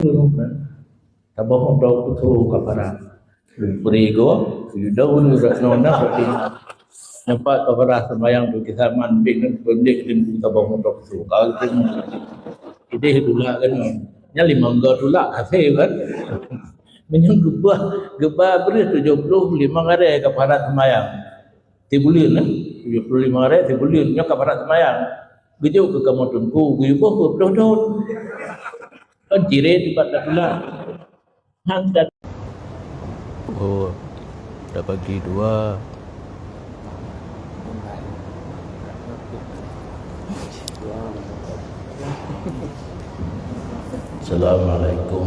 Tabah dok tu kapara. Berigo, daun nona berarti nampak kapara sembayang tu kita manping pendek din tabah dok tu. Kalau ide hidula kan, nyali mangga dula kasih kan. Menyang gebah beri 75 hari kapara sembayang. Tibulian kan, 75 hari tibulian nya kapara sembayang. Gejau ke kamotun ku, guyup ke dodot. Kan ciri di pada dula. Hang dan Oh, dah bagi 2. Assalamualaikum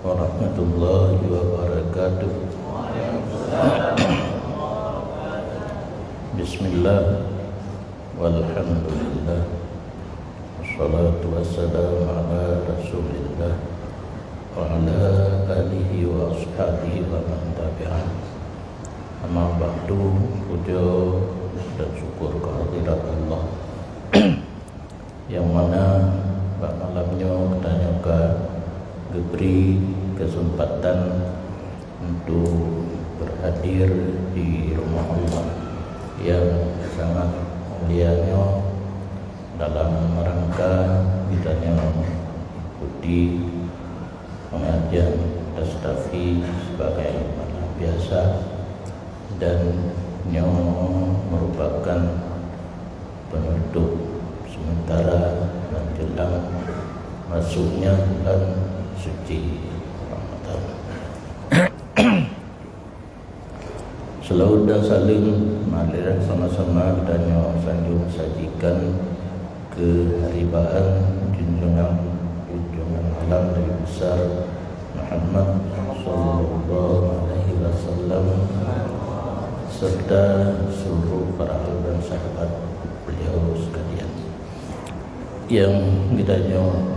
warahmatullahi wabarakatuh. Bismillah walhamdulillah wassalatu wassalamu ala rasulillah wa ala alihi wa ashabihi wa man tabi'ah. Amma ba'du, puja dan syukur kehadirat Allah yang mana pada malamnya kita juga diberi kesempatan untuk berhadir di rumah Allah yang sangat mulianya dalam rangka kita mengikuti pengajian Tastafi sebagai mana biasa dan yang merupakan penutup sementara menjelang masuknya bulan suci Ramadan. Selawat dan salim marilah sama-sama dan sanjung sajikan keharibaan junjungan alam Nabi besar Muhammad sallallahu alaihi wasallam serta seluruh para ahli dan sahabat beliau sekalian. Yang kita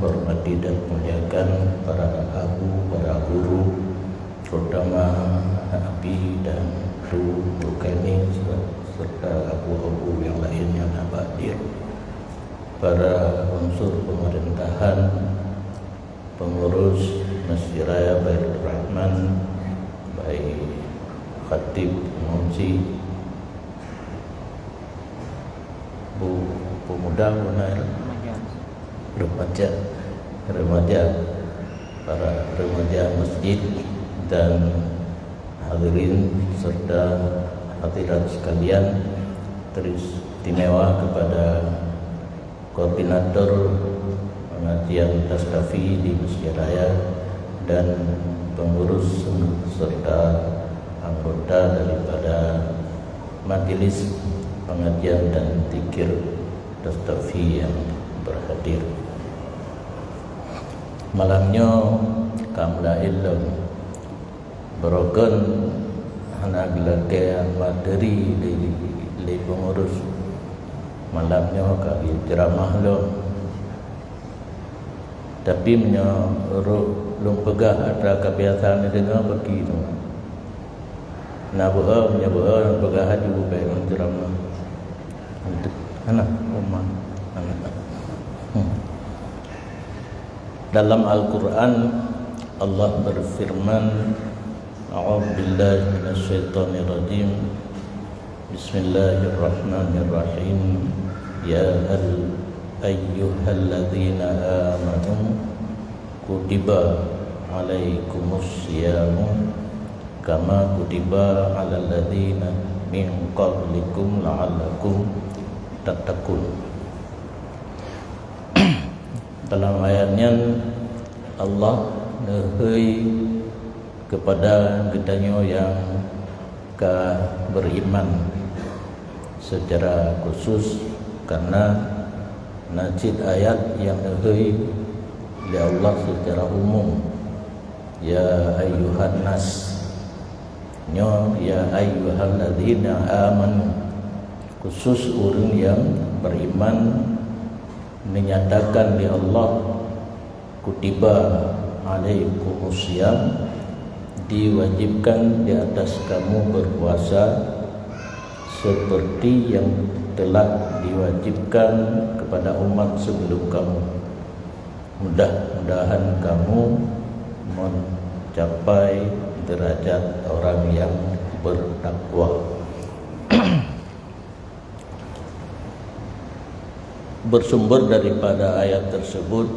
hormati dan muliakan para abu, para guru, terutama Abi dan Tu Rukani serta abu-abu yang lainnya hadir, para unsur pemerintahan, pengurus Masjid Raya Baitur Rahman, baik khatib, mufti, bu pemuda, remaja, para remaja masjid dan hadirin serta hadirat sekalian, teristimewa kepada koordinator pengajian Tastafi di Masjid Raya dan pengurus serta anggota daripada majelis pengajian dan zikir Tastafi yang berhadir. Malamnya kamla ilmu berokan anak lelaki materi di pengurus. Malamnya kami ceramah lo, tapi belum pegah ada kebiasaan dengar bagi tu. Nak buat pegah hati bukan ceramah. Anak rumah anak. Dalam Al-Quran Allah berfirman, A'udzubillahi minasyaitonirrajim. Bismillahirrahmanirrahim. Ya ayyuhalladzina amanu kutiba alaikumusyiyamu kama kutiba alal ladzina min qablikum la'allakum tattaqun. Dalam ayatnya Allah nehei kepada kita yang beriman secara khusus karena najid ayat yang nehei oleh Allah secara umum. Ya ayyuhan nas, ya ayyuhalladzina amanu, khusus orang yang beriman menyatakan di Allah kutiba alaikumusiyam, diwajibkan di atas kamu berpuasa seperti yang telah diwajibkan kepada umat sebelum kamu. mudah-mudahan kamu mencapai derajat orang yang bertakwa. Bersumber daripada ayat tersebut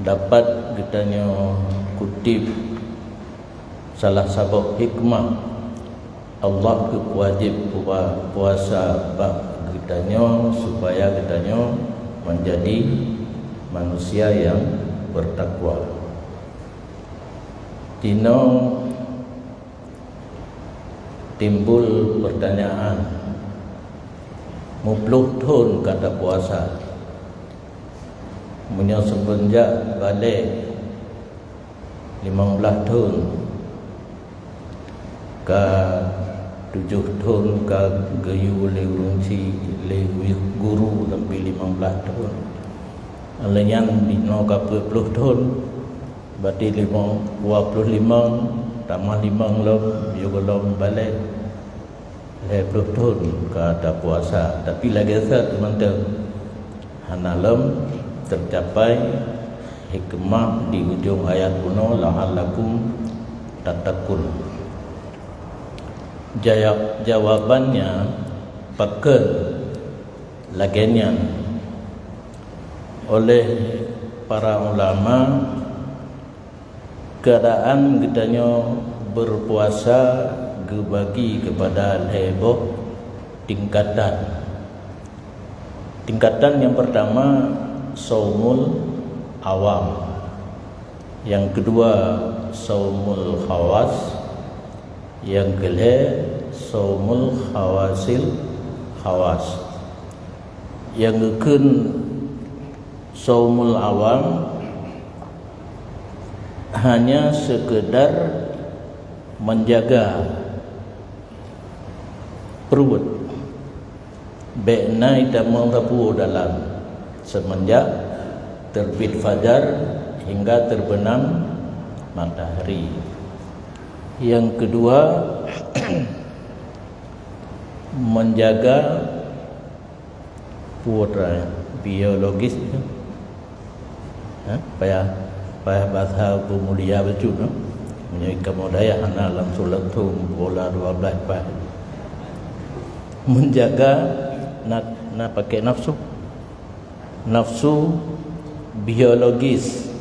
dapat kita kutip salah satu hikmah Allah wajib puasa kita supaya kita menjadi manusia yang bertakwa. Dino timbul pertanyaan, mupluh tahun kata puasa, punya semenjak balik 15 tahun ke 7 tahun ke gayu lewunci guru sampai 15 tahun. Alanya dino ke 20 tahun berarti 25 tambah 5 lom juga lom balik 20 tahun ke ada puasa. Tapi lagi satu teman-teman hanalam tercapai hikmah di ujung ayat kuno la'allakum tattaqun. Jawabannya pakai lagian oleh para ulama, keadaan kitanya berpuasa dibagi kepada heboh tingkatan. Tingkatan yang pertama saumul awam, yang kedua saumul khawas, yang ketiga saumul khawas, yang ketiga saumul awam hanya sekedar menjaga perut be'na ita menghapu dalam semenjak terbit fajar hingga terbenam matahari. Yang kedua menjaga putra biologis, payah bahasa pemulia betul, no? Menyai kamodaya anak langsung lentung bola 12 bah. Menjaga nak pakai nafsu biologis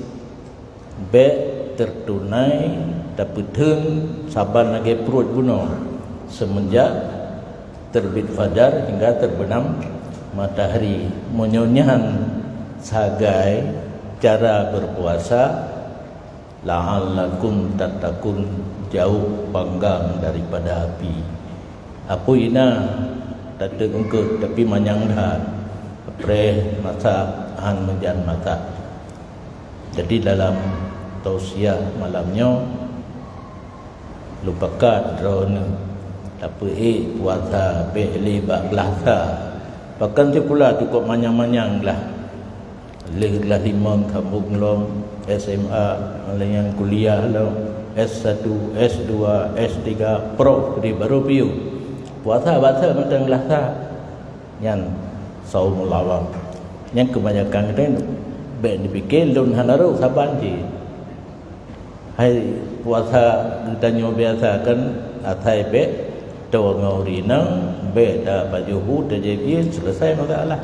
be tertunai tapi saban lagi perut bunuh semenjak terbit fajar hingga terbenam matahari. Menyonyan sagai cara berpuasa la'allakum tattaqun, jauh panggang daripada api. Apa ina tak terungkut tapi manyang dah preh masa han menjan mata. Jadi dalam tausiah malamnya lupakan drone tapi puasa beli baglasa bahkan pula cukup manyang-manyang lah lelah limang kampung long SMA yang kuliah long S1 S2 S3 pro di baru piu puasa macam glasa yang saumul awam yang kebanyakan kita ben dipikir lun hanaru saban ji hai puasa kita biasa kan atai be to ngaurinang be da bajuhu da jadi selesai masalah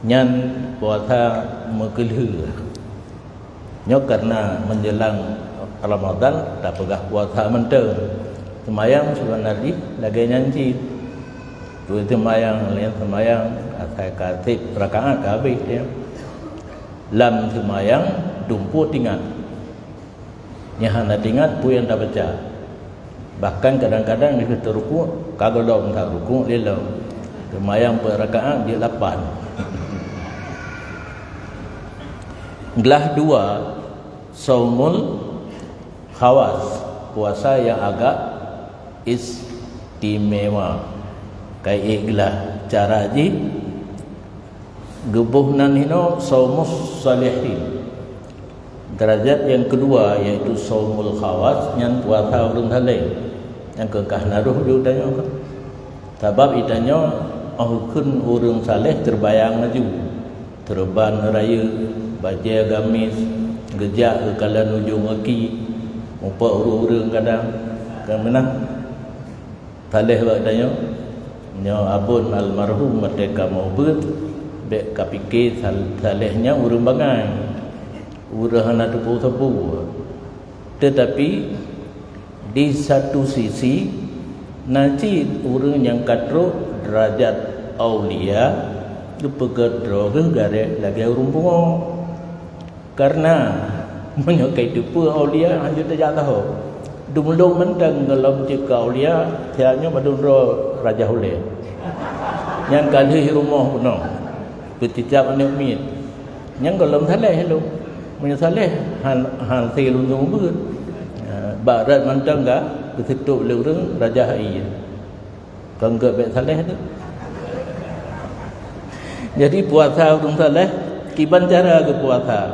nyan puasa mekelhu nyok karena menjelang Ramadan tak pegah puasa menteng semayang sebenarnya lagi nyanyi tu semayang lain semayang atai katib rakaat habis dia lam semayang dumpu tinggal nyahan tinggal pun yang tak baca. Bahkan kadang-kadang dia kata ruku kagak dong tak ruku dia lo semayang berrakaat dia 8. Gelah 2 saumul khawas, puasa yang agak istimewa. Kayak gelah cara ji gebuhnan hino saumus salihin. Derajat yang kedua yaitu saumul khawas yang puasa urang halai. Yang kekah naruh dia tanya kan. Sebab itanya ahukun urang saleh terbayang maju. Terban raya baju gamis, gejak ke kalan ujung kaki, upak urung-urung kadang, kan mana? Taleh bagdanya, nyo abun almarhum merdeka mau ber, bek kapike talehnya urung bangai, urang hana tepu-tepu. Tetapi di satu sisi nanti urang yang katro derajat aulia kepegadro gegare lagi urung bungo karena menyokai tipu aulia hanya tak tahu dumulung mentang dalam jika aulia tianya badundro raja hule yang kali rumah puno betijak nyumit yang dalam saleh hello menyesaleh han silundung ber barat mentang ga ketutup lurung raja hai kan ke bet saleh tu. Jadi puasa urung saleh kiban cara ke puasa.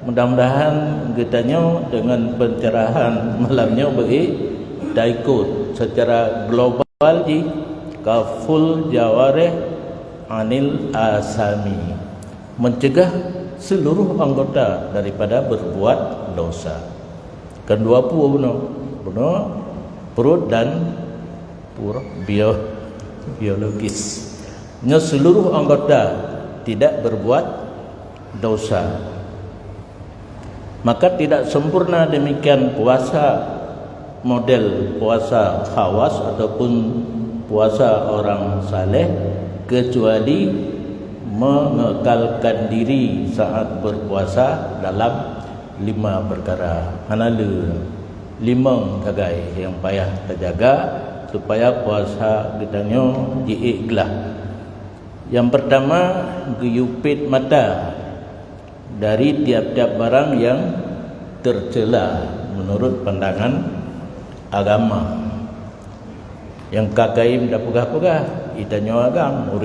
Mudah-mudahan getanya dengan pencerahan malamnya bagi daikut secara global di kaful jawareh anil asami, mencegah seluruh anggota daripada berbuat dosa. Kedua bunuh perut dan biologis. Seluruh anggota tidak berbuat dosa. Maka tidak sempurna demikian puasa model puasa khawas ataupun puasa orang saleh kecuali mengekalkan diri saat berpuasa dalam 5 perkara. Hanalu 5 tagai yang payah terjaga supaya puasa kitanya diikhlas. Yang pertama, geyupit mata dari tiap-tiap barang yang tercela menurut pandangan agama. Yang kakaim dah pegah-pegah, itanyo agam,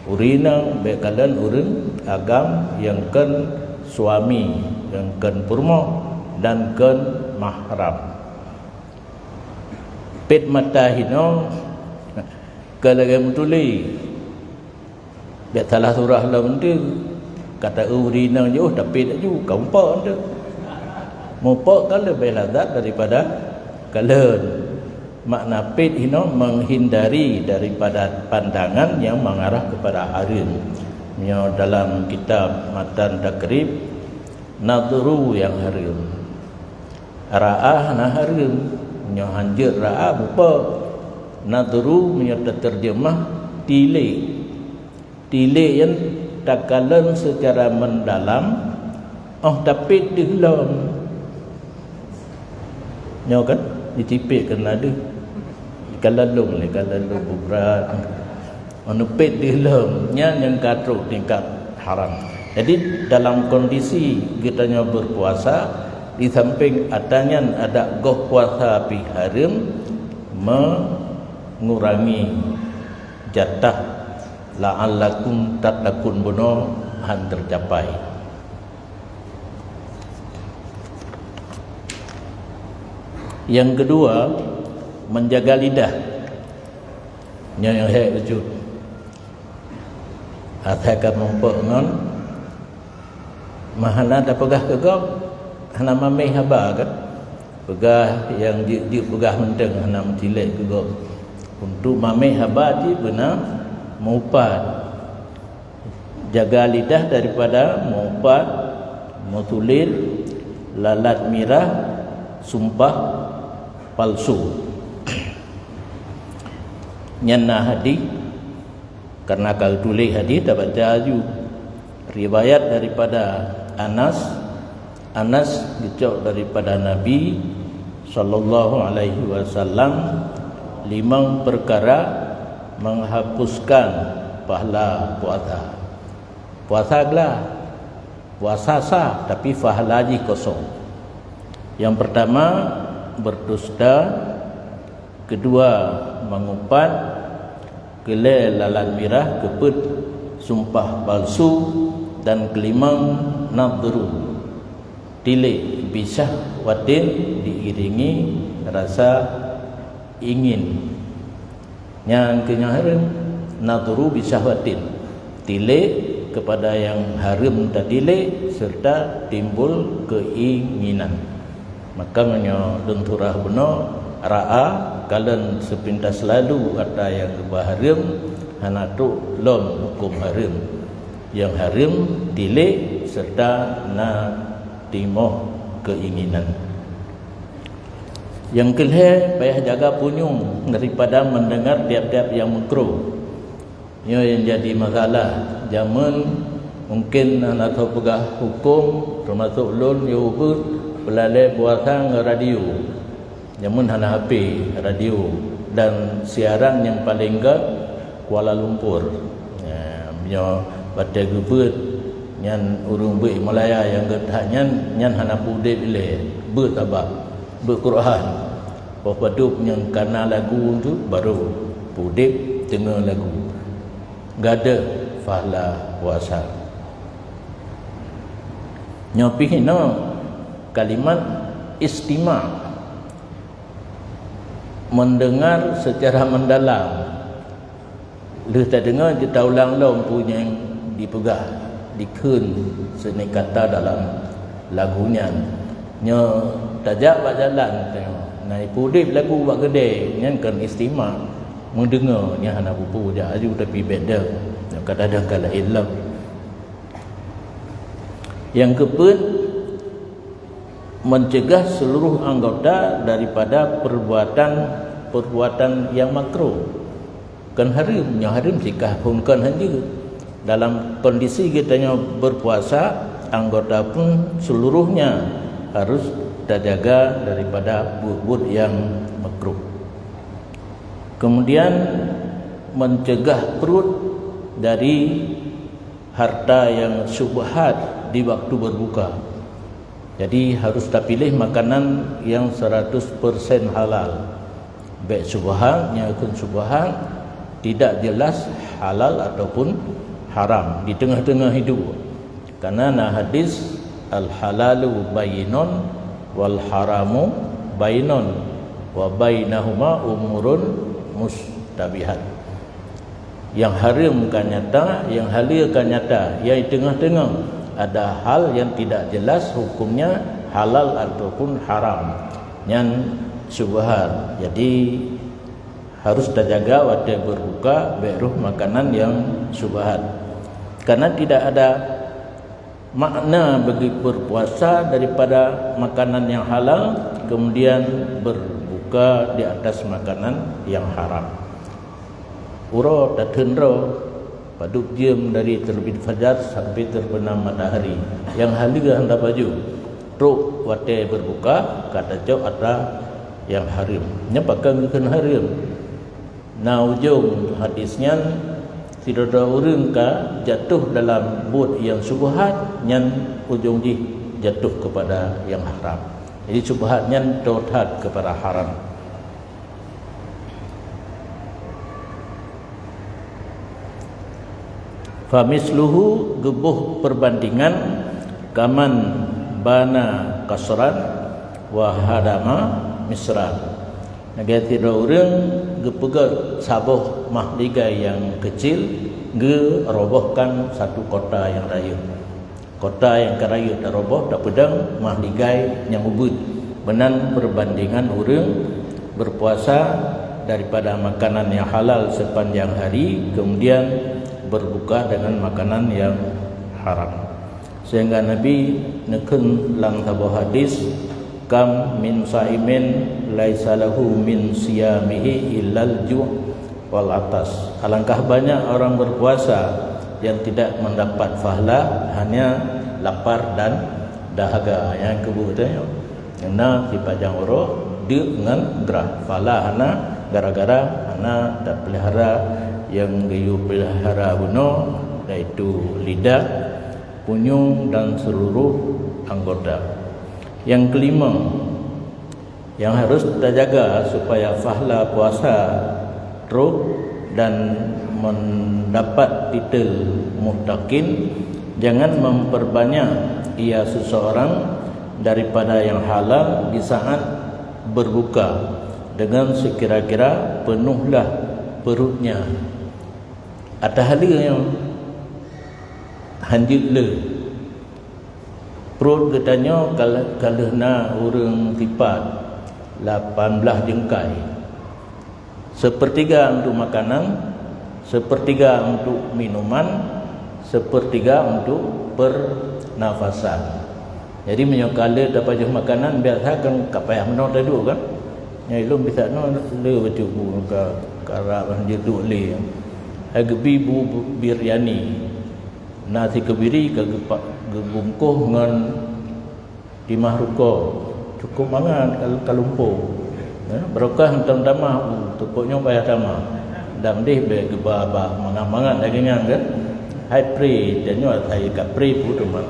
urinang bekalan urang agam yang kan suami, yang kan purmo dan kan mahram. Pit mata hino kalagam tuli biar salah surah lawan tu kata urina je tapi tak ju kampak tu mupak kan lebih lazat daripada kalen. Makna pit hino menghindari daripada pandangan yang mengarah kepada harim. Nyo dalam kitab Matan Takrib nadru yang harim, ra'ah na harim, nyo hanjir ra'ah mupak. Nadru menyerta terjemah tilik. Tilik yang takalan secara mendalam tapi dihelam nyo kan dicipik kena ada kalalung berat menepit dihelam yang katruk tingkat haram. Jadi dalam kondisi kitanya berpuasa di samping adanya ada goh puasa pi harim mengurangi jatah la'allakum tattaqun buno han tercapai. Yang kedua, menjaga lidah. Yang hek wujud. Atakan mumpuk ngon mahana dah pegah kegok hana mameh haba kan. Pegah yang di pegah menteng hana mentilek kegok. Untuk mameh haba di benar mupat. Jaga lidah daripada mupat, mutulir, lalat mirah, sumpah palsu. Nyana hadis karena kalau tulis hadis dapat jaju riwayat daripada Anas dicok daripada Nabi sallallahu alaihi wasallam 5 perkara menghapuskan pahala puasa. Puasa gelah puasa sah tapi pahala ji kosong. Yang pertama berdusta, kedua mengumpat, kelima lalat mirah, keput sumpah palsu, dan kelima nadru tilik bisah watin diiringi rasa ingin. Yang kenyahran nadru bisah watin tilik kepada yang haram tadile serta timbul keinginan. Makanya denturah benar ra'a kalen sepintas lalu ada yang haram hana tu lom hukum haram. Yang haram dile serta na timoh keinginan. Yang kelih payah jaga punyung daripada mendengar tiap-tiap yang makruh. Ini yang jadi masalah. Zaman mungkin anak tahu pegah hukum termasuk lon yubut pelalai puasa radio. Zaman hana HP radio dan siaran yang paling gak Kuala Lumpur. Punya pada gebet nyan urung be Malaya yang getah nyan hana pudip ile bertabak berquran papadup yang kana lagu tu baru pudip tengah lagu gada fahla puasa nyopi no kalimat istima mendengar secara mendalam lu tak dengar kita ulang-ulang punya yang dipegah dikun seni kata dalam lagunya nya tajak bak jalan tengok naik pudip lagu bak gede nyan kan istima mendengar nya hana pupu je aju tapi beda kadang-kadang kala ilm yang keempat mencegah seluruh anggota daripada perbuatan yang makruh kan haram yang haram sikah pun kan hanya dalam kondisi kitanya berpuasa anggota pun seluruhnya harus terjaga daripada buat yang makruh. Kemudian mencegah perut dari harta yang syubhat di waktu berbuka. Jadi harus terpilih makanan yang 100% halal. Baik syubhat, nyakun syubhat tidak jelas halal ataupun haram di tengah-tengah hidup. Karena hadis al-halalu bayyinun wal haramu bayyinun wa bainahuma umurun mustabihat. Yang haram kan nyata, yang halal kan nyata. Yang di tengah-tengah ada hal yang tidak jelas hukumnya halal ataupun haram. Yang syubhat. Jadi harus terjaga waktu berbuka beruh makanan yang syubhat. Karena tidak ada makna bagi berpuasa daripada makanan yang halal kemudian berbuka di atas makanan yang haram. Uro tatendro paduk jam dari terbit fajar sampai terbenam matahari. Yang halal hendak baju. Ruk waktu berbuka kata jauh ada yang haram. Nyapakan bukan haram. Nah ujung hadisnya tidak ada orang ka jatuh dalam buat yang syubhat yang ujung jatuh kepada yang haram. Jadi syubhatnya totat kepada haram. Famisluhu gebuh perbandingan kaman bana kasran wa hadama misran. Negara tidak orang gepegat sabuh mahligai yang kecil ge robohkan satu kota yang raya. Kota yang keraya tak roboh tak pedang mahligai yang ubud. Benan perbandingan orang berpuasa daripada makanan yang halal sepanjang hari kemudian berbuka dengan makanan yang haram. Sehingga Nabi neken lang tabuh hadis kam min saimin laisa lahu min siyamihi illal ju' wal atas. Alangkah banyak orang berpuasa yang tidak mendapat pahala hanya lapar dan dahaga. Yang kebutuhannya karena dipajang oro dia dengan gerah pahala hana gara-gara hana tak pelihara yang gayu pelihara buno iaitu lidah, punyung dan seluruh anggota. Yang kelima yang harus kita jaga supaya pahala puasa terus dan mendapat titel muttaqin, jangan memperbanyak ia seseorang daripada yang halal di saat berbuka dengan sekira-kira penuhlah perutnya. Ada hal yang hanjut le perut katanya kalau na orang tipat 18 jengkai, sepertiga untuk makanan, sepertiga untuk minuman, sepertiga untuk pernafasan. Jadi menyokala dapat je makanan biasa kan tak payah menor dulu kan. Yang ilmu bisa no le baca bu ka karab hanjut duk le. Agbi bu biryani nasi kebiri ke gebungkuh dengan timah ruko cukup mangan kalumpo berokah hentam damah tukoknya payah damah dam deh be gebaba mangan dagangan kan hai pri dan nyo hai ka pri pu teman.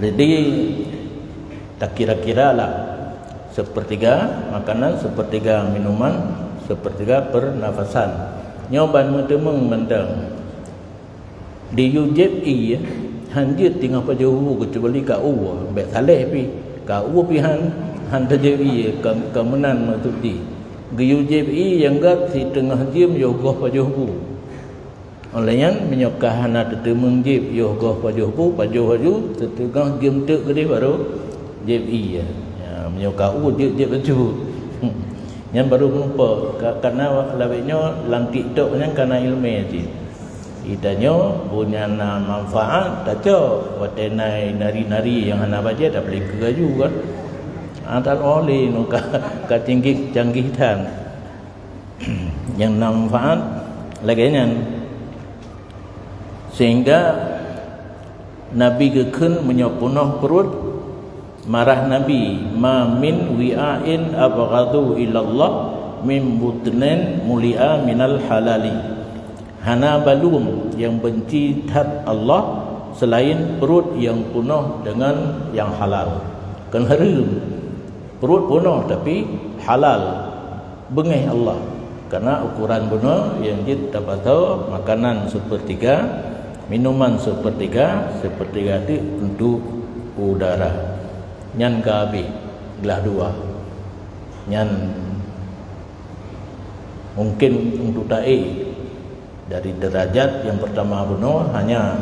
Jadi tak kira-kira lah sepertiga makanan, sepertiga minuman, sepertiga pernafasan. Nyoban mentemeng mentang di UJI hanjut tinggal pajuhu kecuali ka uwa bet saleh pi ka uwa pi han tajewi ka menan matudi di UJI yang gat si tengah jim yogoh pajuhu olehnya menyokah hana tetemeng jib yogoh pajuhu pajuhu setengah jim tek gede baru JI ya menyokah uwa jib pajuhu yang baru lupa karena labiknya langkit tok yang karena ilmu je idanyo punya manfaat tak cok watenai nari-nari yang hana baca dah boleh keraju kan antar oleh no ka canggihan yang manfaat laginya sehingga Nabi gekun menyopunah perut marah Nabi ma min wi'ain abghadu ilallah min butnin mulia minal halali. Hana balum yang benci terhadap Allah selain perut yang penuh dengan yang halal. Kan haram perut penuh tapi halal bengih Allah. Karena ukuran penuh yang kita dapat tahu makanan sepertiga, minuman sepertiga, sepertiga itu untuk udara. Nyan kabi gelah dua. Nyan mungkin untuk ta'i dari derajat yang pertama penuh hanya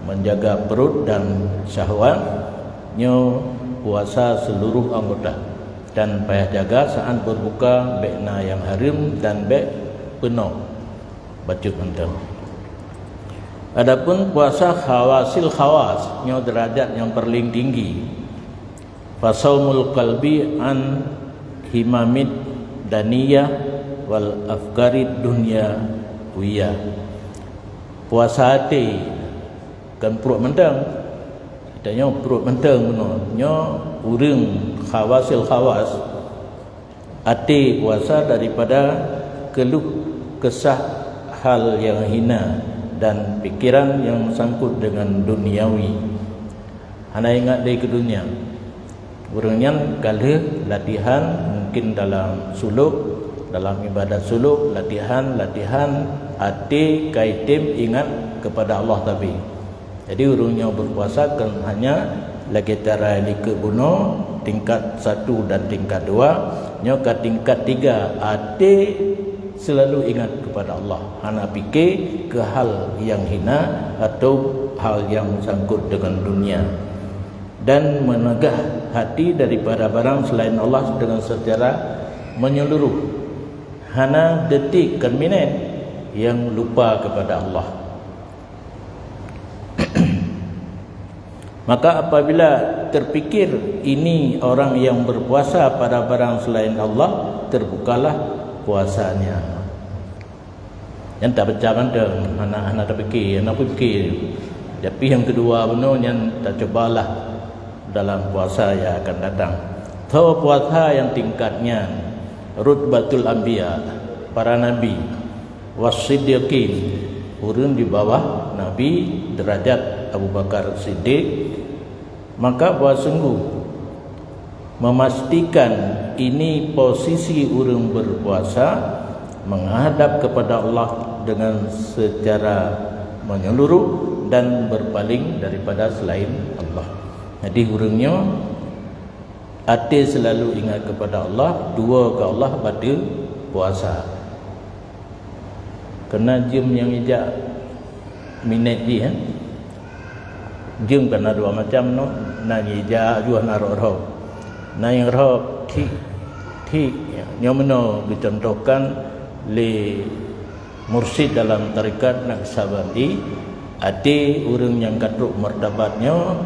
menjaga perut dan syahwat nyo puasa seluruh anggota dan payah jaga saat berbuka bekna yang haram dan bek penuh baju penting. Adapun puasa khawasil khawas nyo derajat yang paling tinggi fasaumul qalbi an himamid daniyah wal afkarid dunya wiyah. Puasa hati kan perut mentang katanya perut mentang benar nyo urang khawasil khawas hati puasa daripada keluh kesah hal yang hina dan pikiran yang sangkut dengan duniawi. Hana ingat dari ke dunia urangnya kalau latihan mungkin dalam suluk, dalam ibadat suluk, latihan hati kaitim ingat kepada Allah tapi. Jadi urungnya berpuasa kan hanya lagi cara lika bunuh tingkat 1 dan tingkat 2, nyo ke tingkat 3 hati selalu ingat kepada Allah. Hana fikir ke hal yang hina atau hal yang sangkut dengan dunia. Dan menegah hati daripada barang selain Allah dengan secara menyeluruh. Hana detik kan minit yang lupa kepada Allah. Maka apabila terfikir ini orang yang berpuasa pada barang selain Allah, terbukalah puasanya. Yang tak berjalan dong, anak-anak tak fikir, anak fikir. Tapi yang kedua benar yang tak cobalah dalam puasa yang akan datang. Tahu puasa yang tingkatnya rutbatul anbiya, para nabi, wasiddiqin, urun di bawah nabi derajat Abu Bakar Siddiq. Maka puasa sungguh memastikan ini posisi urun berpuasa menghadap kepada Allah dengan secara menyeluruh dan berpaling daripada selain Allah. Jadi urungnya hati selalu ingat kepada Allah, dua ke Allah pada puasa. Kena jim yang ijak minit di jim kena dua macam no, na ijak juga na roh. Na yang roh ti nyomno dicontohkan li mursyid dalam tarikat Naqsabandi, ati orang yang katruk martabatnya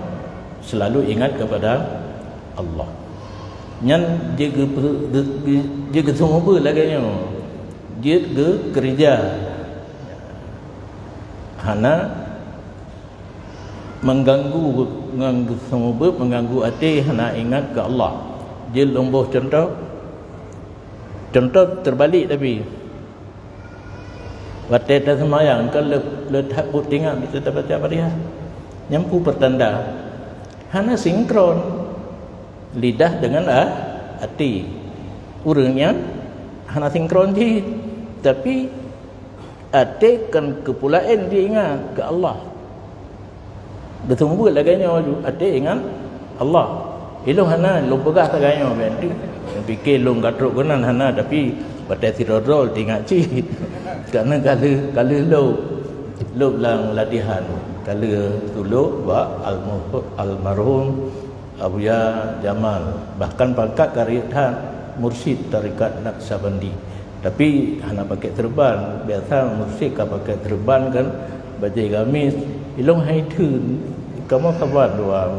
selalu ingat kepada Allah. Nyan jaga semua apa lagi nya. Dia ke gereja. Hana mengganggu semua apa, mengganggu hati hana ingat ke Allah. Dia lomboh contoh terbalik tapi waktu dah semayang kan letak put tinggal kita dapat apa dia nyampu pertanda hana sinkron lidah dengan hati urangnya hana sinkron je, tapi hati kan kepulaan dia ingat ke Allah. Betul laganya hati ingat Allah. Ilung hana long pegah taganya bendi fikir long gatruk kenan hana, tapi pada tirodol tinggal cik karena kalau lo lang latihan kalau dulu almarhum Abuya Jamal bahkan pangkat kariatan mursyid tarikat Naqsabandi, tapi hana pakai terban. Biasa mursyid kan pakai terban kan, bajai gamis ilung haitun kamu kabar doa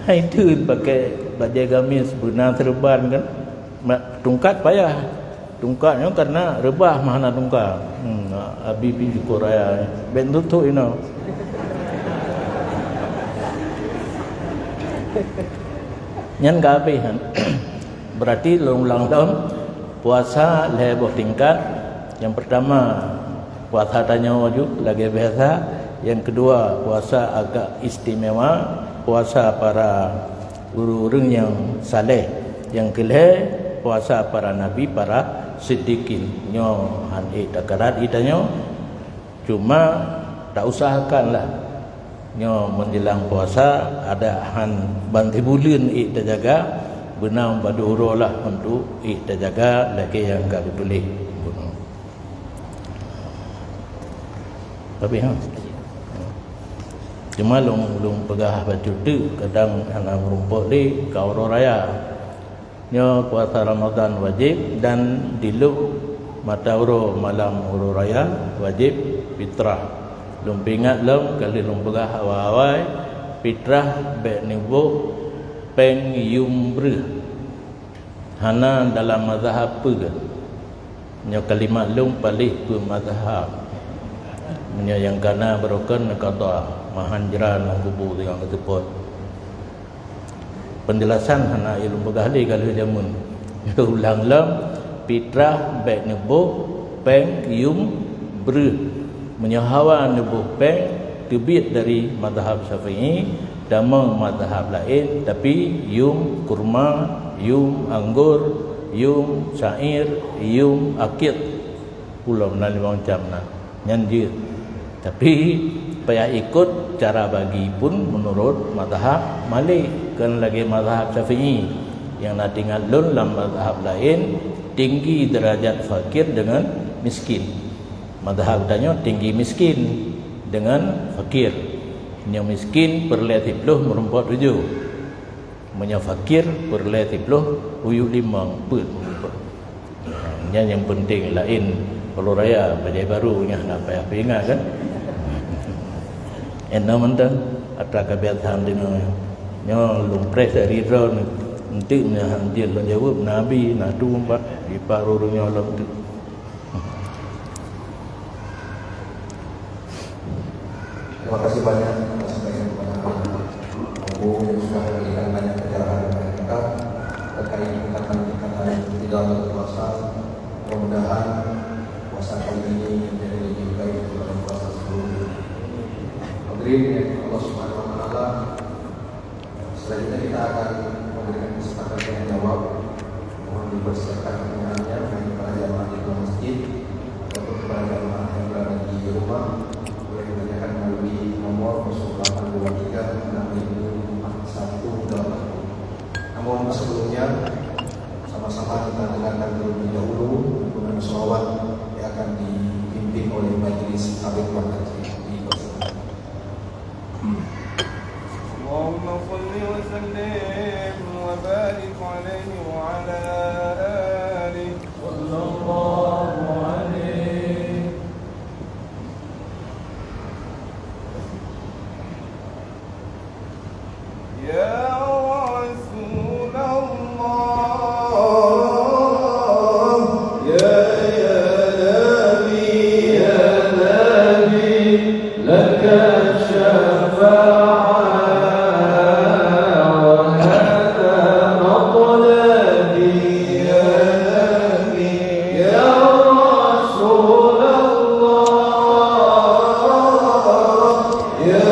haitun pakai bajai gamis benar terban kan, tungkat payah tungkatnya karena rebah mahana tungkat. Abi pergi Korea ben tutup ino. Nyan gabehan berarti ulang tahun puasa lebih tingkat. Yang pertama puasa tanya wajib lagi biasa. Yang kedua puasa agak istimewa, puasa para guru-guru yang saleh. Yang kelih puasa para nabi, para siddiqin. Nyo han takarat itanya cuma tak usahakanlah nyo menjelang puasa ada han banti bulan kita jaga benang baduro lah untuk kita jaga lagi yang enggak boleh bunuh. Tapi cuma long pegah baju tu kadang anak merumpuk di kauro raya nyo puasa Ramadan wajib dan dilu mata uro malam uro raya wajib fitrah. Lum pingat lum kali lum pegah awal fitrah be nibu peng yumbre hana dalam mazhab pe nyo kalimat lum palih pe mazhab nyo yang kana berokan qada mahanjran kubu dengan ketepot. Penjelasan hana ilmu pegahli kalau jamun ulang lam fitrah baik nebuh peng yum ber menyahawa nebuh peng terbit dari mazhab Syafi'i damang mazhab lain, tapi yum kurma, yum anggur, yum syair, yum akid pula benar 5 macam nah nyanjir. Tapi payah ikut cara bagi pun menurut mazhab Malik kan lagi mazhab Syafi'i yang nak tinggal lun dalam mazhab lain tinggi derajat fakir dengan miskin. Mazhab tanya tinggi miskin dengan fakir. Yang miskin perlai 10 merumput 7. Yang fakir perlai 10 uyuk 5 pun. Yang penting lain kalau raya bajai baru nya nak payah ingat kan. Ena mentang ada kebiasaan dengan nyo lumpres dari ron nanti nya dia lo jawab nabi nak tu empat di paru nyo lo tu. Terima kasih banyak atas kepada Ibu yang sudah memberikan banyak pencerahan kepada kita terkait tingkatan di dalam puasa. Mudah-mudahan puasa kali ini menjadi lebih baik daripada puasa sebelumnya. Allah Subhanahu wa taala. Selanjutnya kita akan memberikan kesempatan yang jawab. Mohon dipersiapkan pertanyaannya bagi para jamaah di masjid ataupun para jamaah yang berada di rumah. Boleh ditanyakan melalui nomor 0823 654180. Namun sebelumnya sama-sama kita dengarkan terlebih dahulu dengan sholawat yang akan di لك الشفاعة وهذا مطلبي يا نبي يا رسول الله يا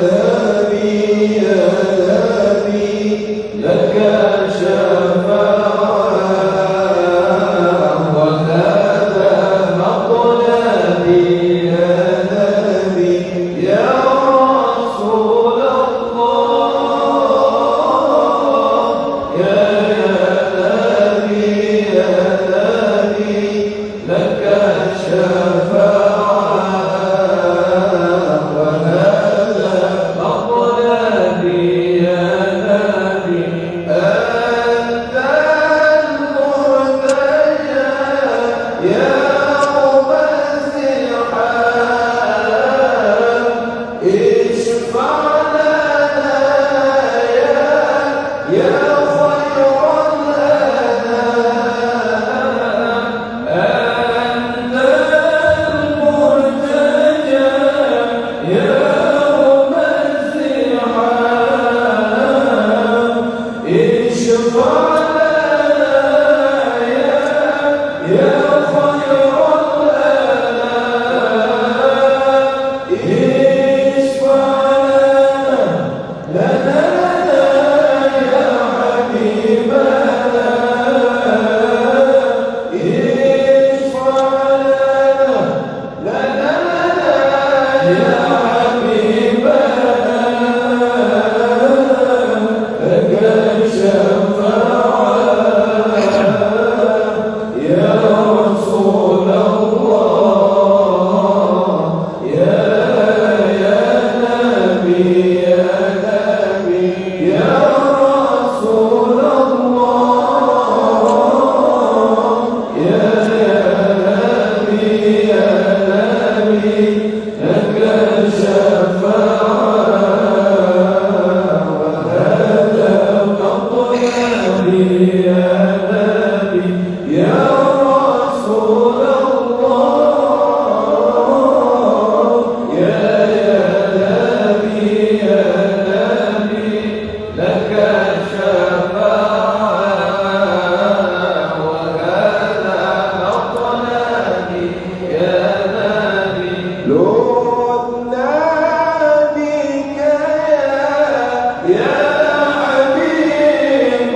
نبي لك الشفاعة وهذا مطلبي يا نبي يا رسول الله يا نبي لك الشفاعة وهذا مطلبي يا نبي أنت المرتجى يوم الزحام اشفع لنا يا خير الأنام أنت المرتجى يوم الزحام اشفع لنا يا خير الأنام اشفع لنا يا حبيبنا اشفع لنا يا حبيبنا لك الشفاعة يا رسول الله يا نبي يا رسول الله يا نبي لك الشفاعة وهذا مطلبي يا نبي يا رسول الله يا نبي لك الشفاعة وهذا مطلبي يا نبي لولا بك يا حبيب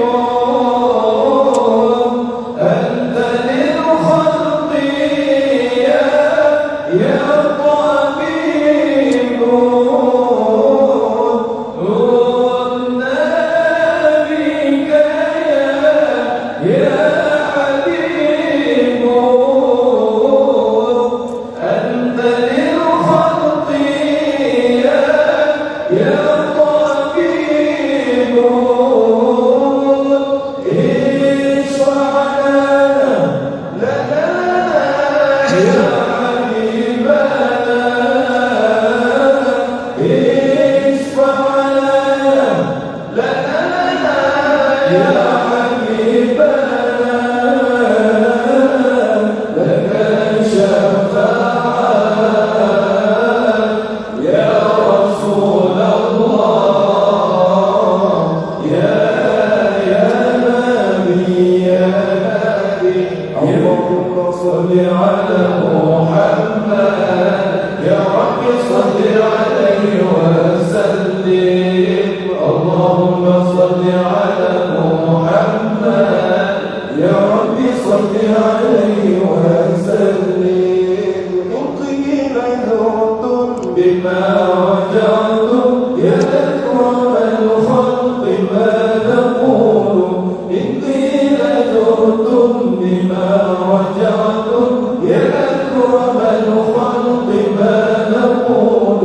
أنت للخلق يا طبيب لولا بك يا حبيب أنت للخلق يا طبيب اشفع لنا يا حبيبنا اشفع لنا يا حبيبنا لك الشفاعة يا رسول الله يا نبي اللهم صل على محمد يا رب صل عليه وسلم اللهم صل على محمد يا رب صل عليه وسلم قيل ذرتم بما رجعتم يا أكرم الخلق ما نقول إن قيل ذرتم بما رجعتم يا أكرم الخلق ما نقول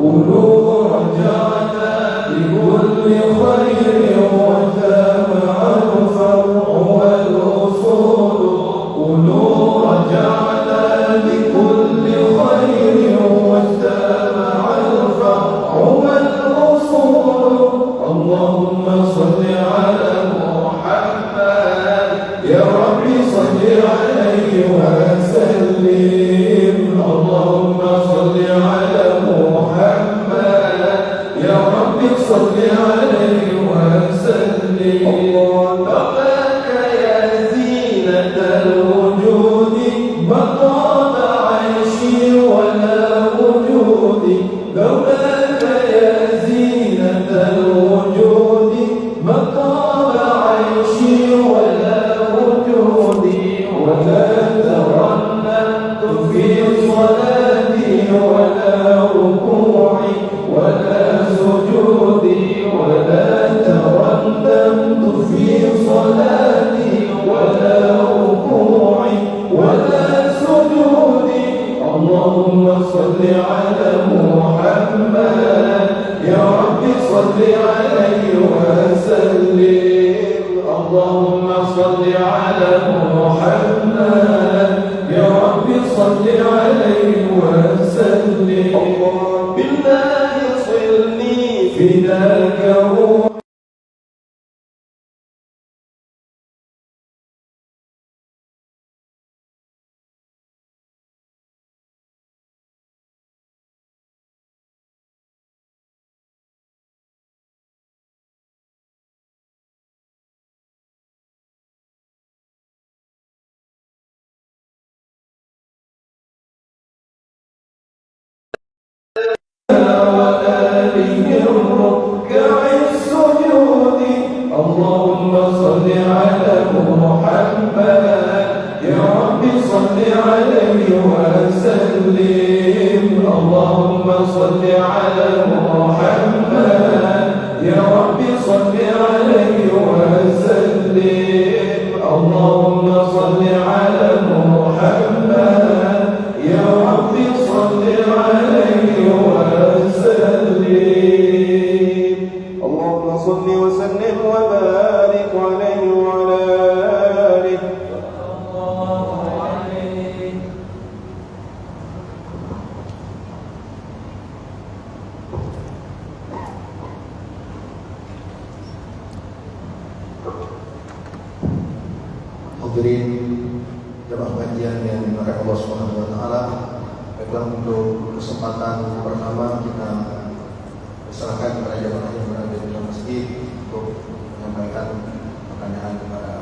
قولوا رجعنا بكل خير وجامع الفرع والأصول قولوا رجعنا بكل خير واجتمع لولاك يا زينة الوجود ما طاب عيشي ولا وجودي ولا ترنمت في صلاتي ولا ركوعي ولا سجودي ولا ترنمت في صلاتي ولا ركوعي ولا سجودي اللهم صل على محمد يا رب صل عليه وسلم اللهم صل على محمد يا رب صل عليه وسلم بالله صلني فداك روحي اللهم صل على محمد يا رب صل عليه وسلم اللهم صل على محمد يا رب صل عليه وسلم اللهم صل على محمد يا رب صل عليه وسلم اللهم صل وسلم وبارك عليه وعلى آله Hadirin jemaah kajian yang dimuliakan Allah Subhanahu wa taala, baiklah untuk kesempatan pertama kita serahkan kepada jemaah yang berada di dalam masjid untuk menyampaikan pertanyaan kepada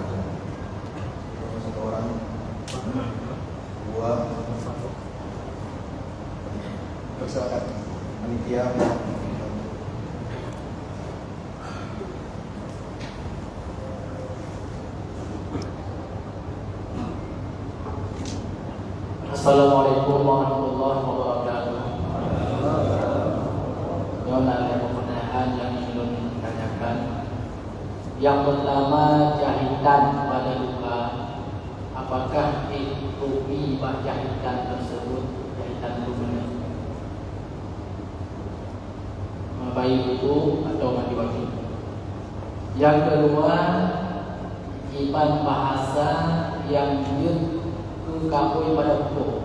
satu orang, dua, silakan panitia. Assalamualaikum warahmatullahi wabarakatuh. Nyonya ada pertanyaan yang ingin ditanyakan. Yang pertama, jahitan pada luka. Apakah itu ibah jahitan tersebut jahitan luka? Baik itu atau mati wajib. Yang kedua, iman bahasa yang dikakui pada hukum.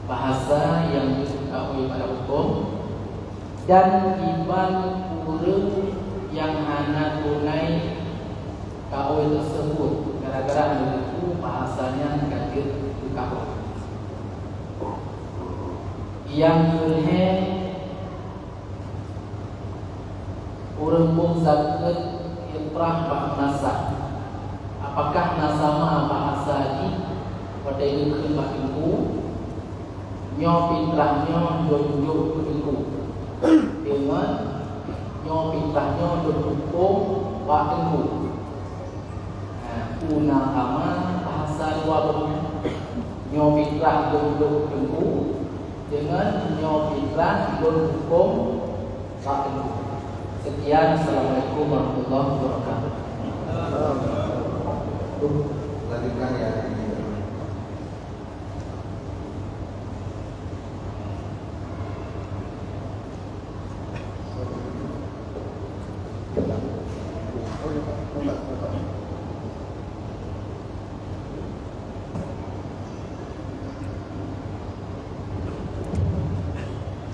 Bahasa yang dikakui pada hukum dan iman urut yang anak tunai kawin tersebut gara-gara itu bahasanya kaget dikakui. Yang kedua, urang pun sakit itrah bak nasah. Apakah nasama bahasa ini pada itu bak ilmu nyo pintrahnya jonjok ilmu dengan nyo pintrahnya hukum bak ilmu. Unakama bahasa dua nyo pintrah jonjok ilmu dengan nyo pintrah hukum bak ilmu. Sekian, assalamualaikum warahmatullahi wabarakatuh. Lanjutkan ya.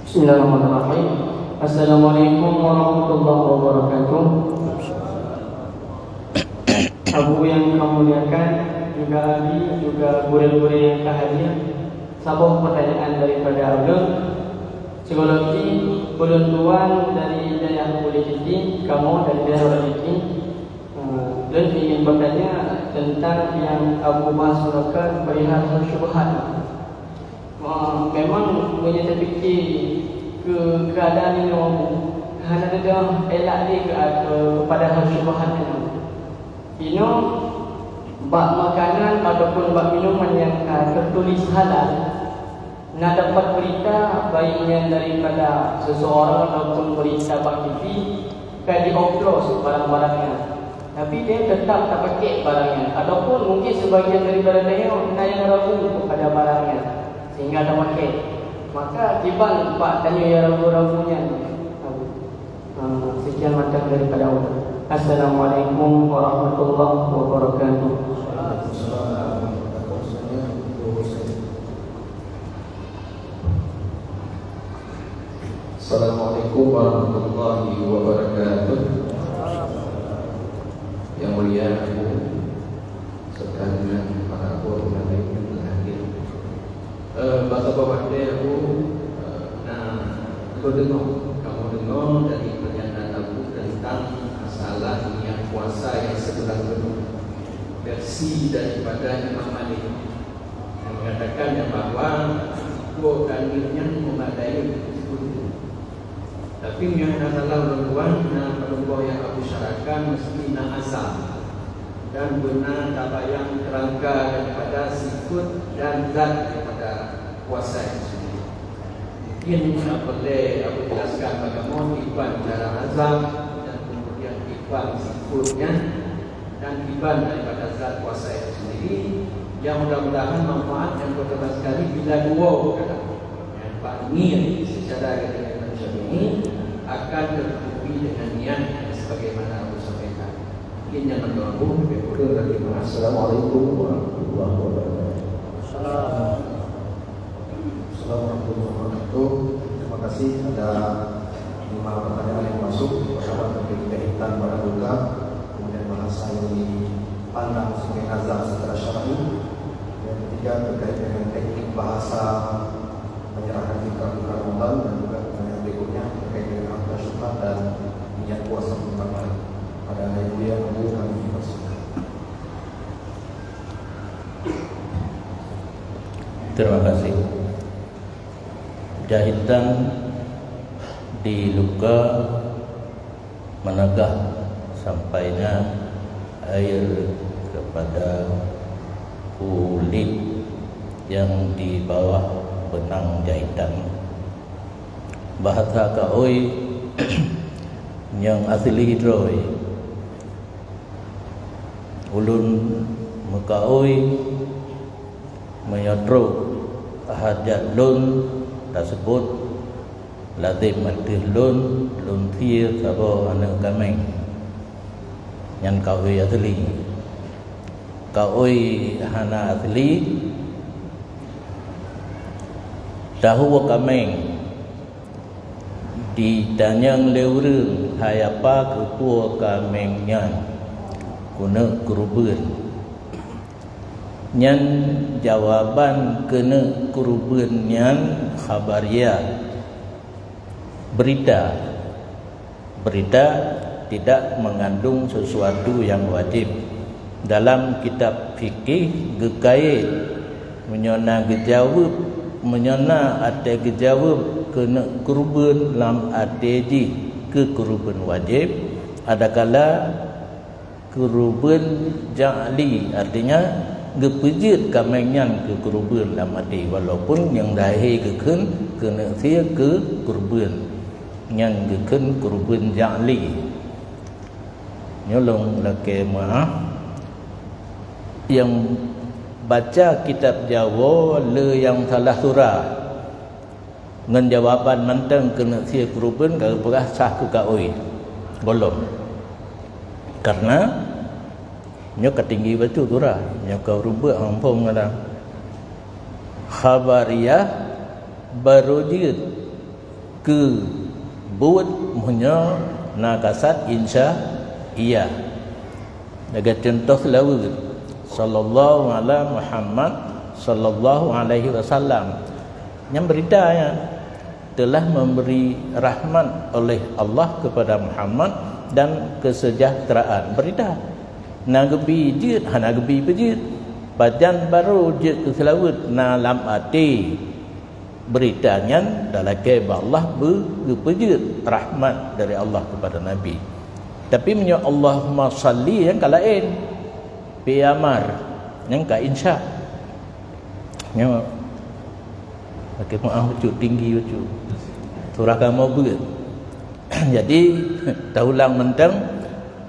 Bismillahirrahmanirrahim. Assalamualaikum warahmatullahi wabarakatuh. Abu yang kami muliakan, juga Ali, juga guru-guru yang hadir. Sebuah pertanyaan daripada Abdul. Psikologi penentuan dari daerah politik kamu dari daerah politik. Dan ingin bertanya tentang yang Abu Mas melakukan perihal syubhat. memang punya terfikir ke keadaan ini orang hanya dia elak dia kepada hal syubhat itu. Ino bak makanan ataupun bak minuman yang tertulis halal, nak dapat berita baiknya daripada seseorang ataupun berita bak TV kan dioplos barang-barangnya. Tapi dia tetap tak pakai barangnya, ataupun mungkin sebahagian daripada dia yang ragu kepada barangnya sehingga tak pakai. Maka tiba pak tanya yang ragu-ragunya. Sekian macam daripada Allah. Assalamualaikum warahmatullahi wabarakatuh. Assalamualaikum warahmatullahi wabarakatuh. Yang mulia Abu serta dengan para ulama lain yang telah hadir. Bahasa bawah dia Abu, kamu dengar dari pernyataan Abu tentang masalah yang puasa yang sebulan penuh, versi daripada Imam Malik yang mengatakan yang bahawa dua dalilnya memadai. Tapi yang adalah perempuan perempuan yang Abu syarakan mesti nak azam dan benar tabayang kerangka daripada sifat dan zat daripada puasa itu sendiri. Mungkin tak boleh Abu jelaskan bagaimana iban cara azam dan kemudian iban sifatnya dan iban daripada zat puasa itu sendiri, yang mudah-mudahan manfaat yang pertama sekali bila dua kata yang panggil secara dengan ini akan tertutupi dengan niat sebagaimana Abu sampaikan. Mungkin yang mendorong lebih kurang dari Assalamualaikum warahmatullahi wabarakatuh. Assalamualaikum warahmatullahi wabarakatuh. Terima kasih. Ada 5 pertanyaan yang masuk. Pertama terkait kaitan pada duka, kemudian bahasa yang dipandang sebagai azab secara syar'i. Yang ketiga terkait dengan teknik bahasa menyerahkan fitrah bulan Ramadan, dan juga pertanyaan berikutnya terkait dengan akta syubhat dan niat puasa pertama. Pada hari mulia kami persilakan. Terima kasih. Jahitan di luka menegah sampainya air kepada kulit yang di bawah benang jahitan. Bahasa kaoi yang asli hidroi ulun mekaoi menyodro hajat lun tersebut lazim matih lun thir sabo anak kameng yang kaoi asli hana asli tahu kameng di danyang leureung hayapa kepua kamengnya guna kurubun nyan jawaban kena kurubun nyan khabariyah berita tidak mengandung sesuatu yang wajib. Dalam kitab fikih gekait menyona gejawab menyona ada gejawab kena kurubun lam adeji ke kurubun wajib, adakala kurubun ja'li artinya gepejit kamengyan ke kurubun lam ade, walaupun yang dahir keken kena sia ke kurubun yang keken kurubun ja'li. Nyolong laki maaf yang baca kitab Jawa le yang salah surah ngan jawapan mantang kena sia kurubun kalau perah sah ke kaoi belum, karena nyo ketinggi batu surah nyo kau rubah hampung ada khabariyah barujid ke buat munyo nakasat insya iya jaga contoh lawud sallallahu alaihi Muhammad sallallahu alaihi wasallam yang beritanya telah memberi rahmat oleh Allah kepada Muhammad dan kesejahteraan. Berita nagebi jid hanagebi pejid badan baru jid ke selawut na lam ati beritanya dalam kepada Allah berpejut rahmat dari Allah kepada Nabi. Tapi menyo Allahumma salli yang kalain pi amar yang ka insya nyo pakai maaf ucu tinggi ucu surah kamu beut. Jadi taulang mentang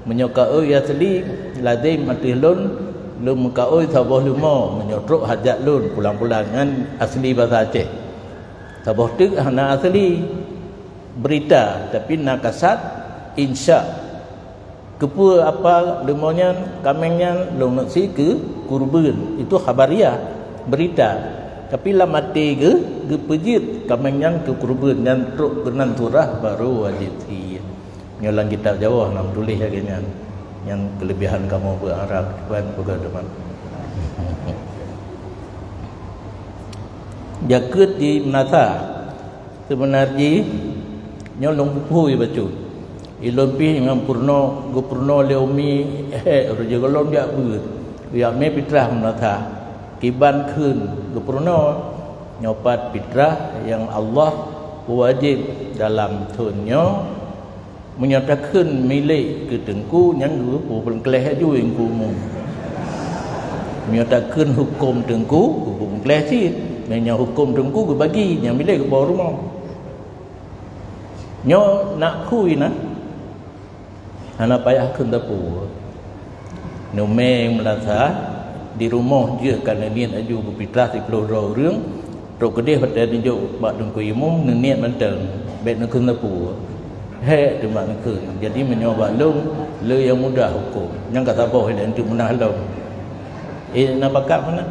menyo ka ya seli ladai matilun lum ka oi sabah lumo menyorok hajat lun pulang-pulang dengan asli bahasa Aceh. Sabah tu hana asli berita tapi nak kasat insya kepu apa lemonya kamengnya long nak si ke kurban itu khabariah berita tapi la mati ke pejit kamengnya ke kurban dan truk kenan turah baru wajib si nyolang kitab Jawa nak tulis agaknya yang kelebihan kamu berarab tuan bergaduman jaket di menata sebenarnya nyolong pupui bacu ilompi dengan purno gopurno leomi raja golong dia ber ya me fitrah menata kiban kun gopurno nyopat fitrah yang Allah wajib dalam tunyo menyatakan milik ke tengku yang dua pun keleh ju yang kumu menyatakan hukum tengku hukum keleh si yang hukum tengku bagi yang milik ke bawah rumah nyo nak kui na ana payah kun tapu no meng melasa di rumah je kerana niat aju berfitrah 10 រឿងrok kedeh pada tunjuk bak tengku imum niat mentang bet nak kun tapu he demak kun jadi menyoba long le yang mudah hukum yang kata boh dan tu munah long nak pakak mana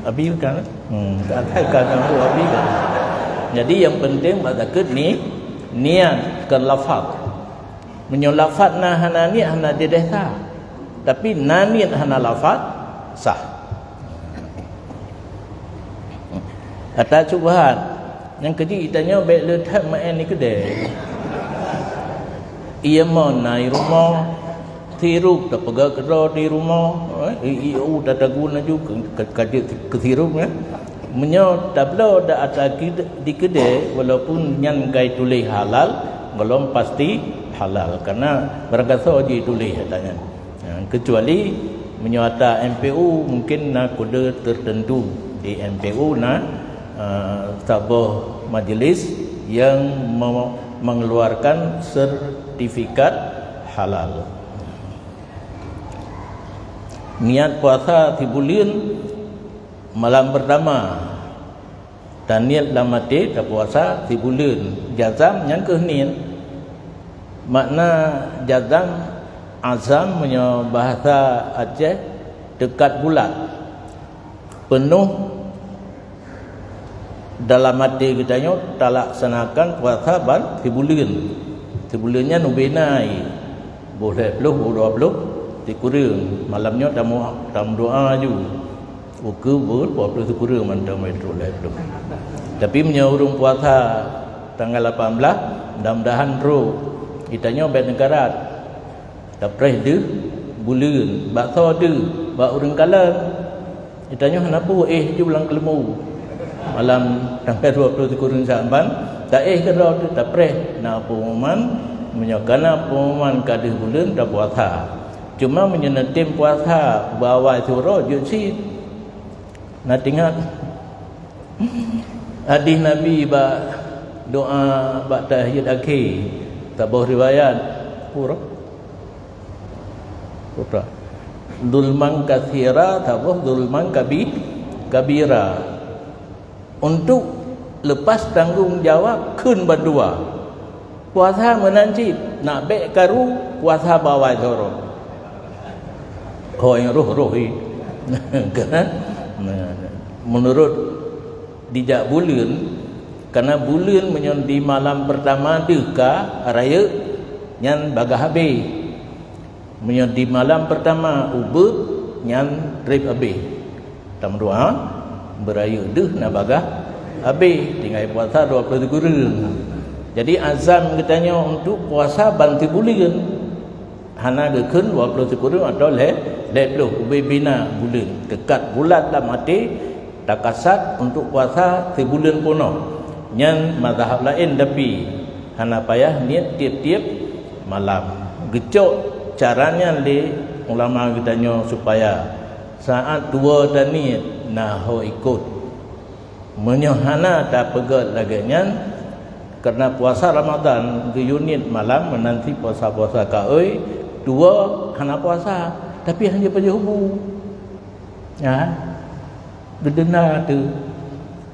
abi kan katakan aku abi kan. Jadi yang penting pada ket ni niat ke lafaz menyo lafaz na hana ni hana dedeh sah tapi niat hana lafaz sah. Kata subhan yang keji itanya baik le tak main ni kedai ia mon nai rumah tiruk tak pegang kera di rumah iu dah guna juga kaji ketiruk ya menyo tablo dah ada di kedai walaupun yang gai tulis halal belum pasti halal karena berkata je tulis katanya kecuali menyo ada MPU mungkin nak kode tertentu di MPU na sebuah majlis yang mengeluarkan sertifikat halal. Niat puasa 3 bulan malam pertama dan niat lamati tak puasa 3 bulan jazam yang ke niat makna jazam azam punya bahasa Aceh dekat bulat penuh dalam hati kita tak laksanakan puasa ban 3 bulan. 3 bulannya nubenai. Boleh 20 dikurang. Malamnya tam doa ju. Uke ber 20 dikurang mandam itu leh belum. Tapi menyorong puasa tanggal 18 mudah-mudahan ro kitanya bet negara. Dapres de bulan bakso de bak urang kalang. Kitanya kenapa je ulang kelemu. Malam tanggal 20 kurun Syaban tak kira tu tak preh nak pengumuman menyokana pengumuman kadih bulan dah puasa cuma menyenetim puasa bawa surah jutsi nak ingat hadis Nabi ba doa ba tahiyat akhir tabuh riwayat pura dulman katsira tabuh dulman kabira untuk lepas tanggungjawab kun berdua puasa menanti nak baik karu puasa bawah zorong kau yang roh-rohi kan menurut dijak bulan karena bulan menyon di malam pertama deka raya nyan bagah habis menyon di malam pertama ubud nyan rib habis tam doa beraya deh nak bagah habis tinggal puasa 20 kurang. Jadi azam katanya untuk puasa bantu bulan hana gekun 20 kurang atau le 20 ubi bina bulan dekat bulan dalam hati takasat untuk puasa sebulan penuh. Yang mazhab lain tapi hana payah niat tiap-tiap malam. Gecok caranya le ulama katanya supaya saat dua dan niat nah ho ikut. Menyohana tak pegat laganya kerana puasa Ramadan ke unit malam menanti puasa-puasa kaoi dua hana puasa tapi hanya pada hubu. Ya. Gedena tu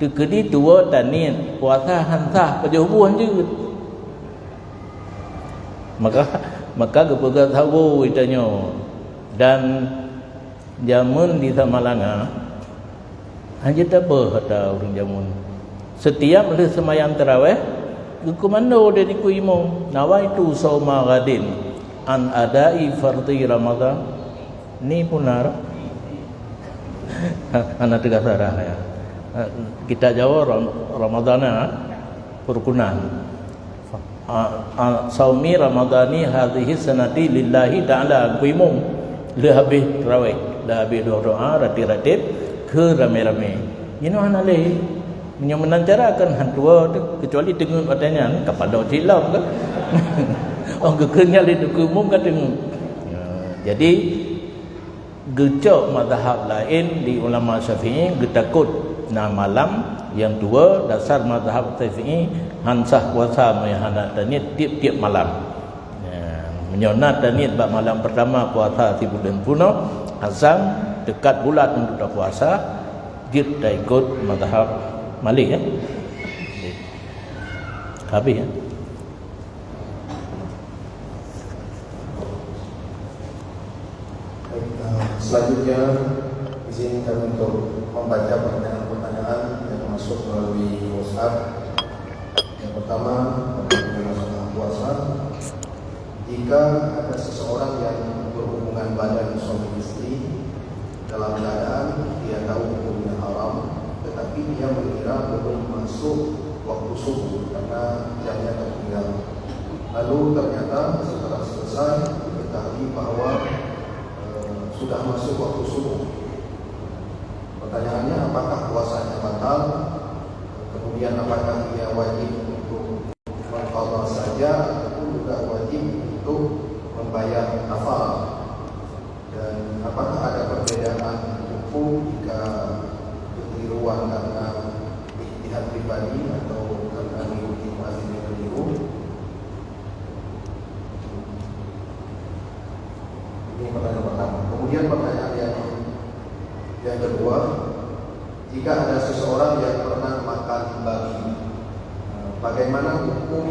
kedi dua dan niat puasa hansah pada hubu hanya. Maka kepegat tahu itanya dan jamun di Samalanga hanya tak berhata orang jamun setiap le semayang tarawih ke mana dia ni ku imam nawaitu sauma ghadin an adai fardhi Ramadan ni punar anak tegas arah ya kita jawab Ramadana perkunan saumi Ramadani hadhihi sanati lillahi ta'ala ku imam le habis tarawih dah habis doa ratib-ratib ke rame-rame. Ini mana leh? Yang menancarakan hantua kecuali dengar katanya kepada silap ke? Oh kekernya le ke umum kan dengar. Jadi gecok mazhab lain di ulama Syafi'i getakut na malam yang dua dasar mazhab Syafi'i hansah puasa menghana niat tiap-tiap malam. Menyonat dan niat bab malam pertama puasa si bulan penuh azam dekat bulan untuk dah puasa kita ikut mazhab Malik ya. Habis ya. Selanjutnya izinkan untuk membaca pertanyaan-pertanyaan yang masuk melalui WhatsApp. Yang pertama tentang masalah puasa. Jika ada seseorang yang berhubungan badan suami istri dalam keadaan dia tahu hukumnya haram, tetapi dia mengira belum masuk waktu subuh karena jamnya tertinggal. Lalu ternyata setelah selesai diketahui bahwa sudah masuk waktu subuh. Pertanyaannya, apakah puasanya batal? Kemudian apakah dia wajib untuk qada saja ataupun juga wajib untuk membayar kafarah? Dan apakah ada perbedaan hukum jika kekeliruan karena ijtihad pribadi atau karena mengikuti mazhab yang keliru? Ini pertanyaan pertama. Kemudian pertanyaan yang kedua, jika ada seseorang yang pernah makan babi, bagaimana hukum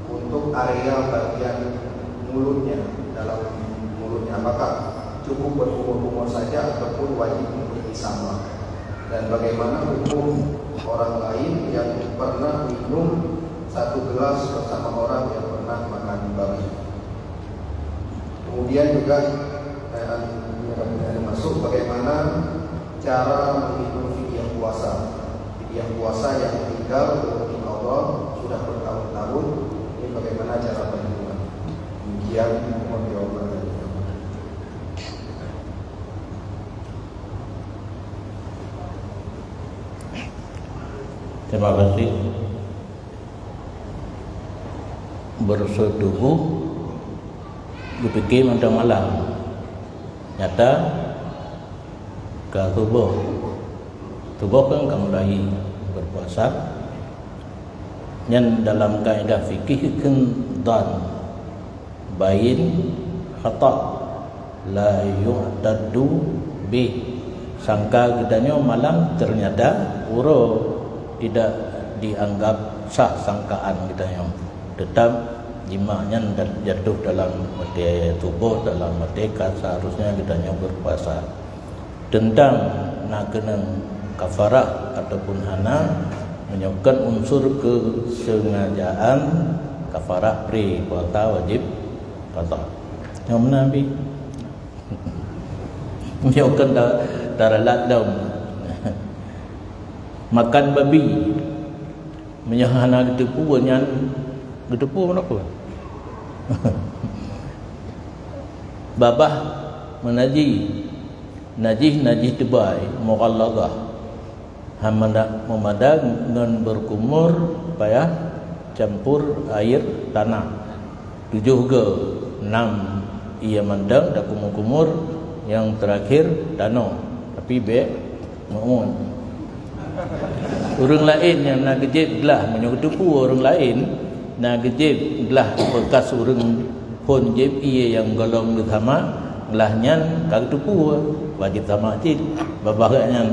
untuk area bagian mulutnya dalam mulutnya? Apakah cukup berkumur-kumur saja ataupun wajib untuk disama? Dan bagaimana hukum orang lain yang pernah minum satu gelas bersama orang yang pernah makan babi? Kemudian juga masuk bagaimana cara menghitung fidyah puasa? Fidyah puasa yang tinggal di Allah sudah bertahun-tahun, ini bagaimana cara perhitungan? Demikian mohon jawaban. Terima kasih. Bersetubuh dipikir macam malam, nyata ke tubuh kan kamu lagi berpuasa. Yang dalam kaedah fikih kan dan bayin khata la yu'taddu bi, sangka katanya malam ternyata urut tidak dianggap sah sangkaan katanya, tetap jimanya dan jatuh dalam mati tubuh, dalam merdeka, seharusnya katanya berpuasa. Tentang nak kena kafarah ataupun hana, menyebutkan unsur kesengajaan kafarah pri puasa wajib qada. Yang mana bi? Menyebutkan daralat daun makan babi menyahana getepu nyan getepu apa? Babah menajih najih tebai mughalladah Hamadak memadang ngan berkumur payah campur air tanah. 7 ke 6 ia mandang dak kumur-kumur, yang terakhir danau. Tapi be muun. Orang lain yang nak gejib gelah menyokutupu orang lain nak gejib gelah bekas orang pun jib ia yang golong sama gelahnya kag tupu wajib sama cid babaganya.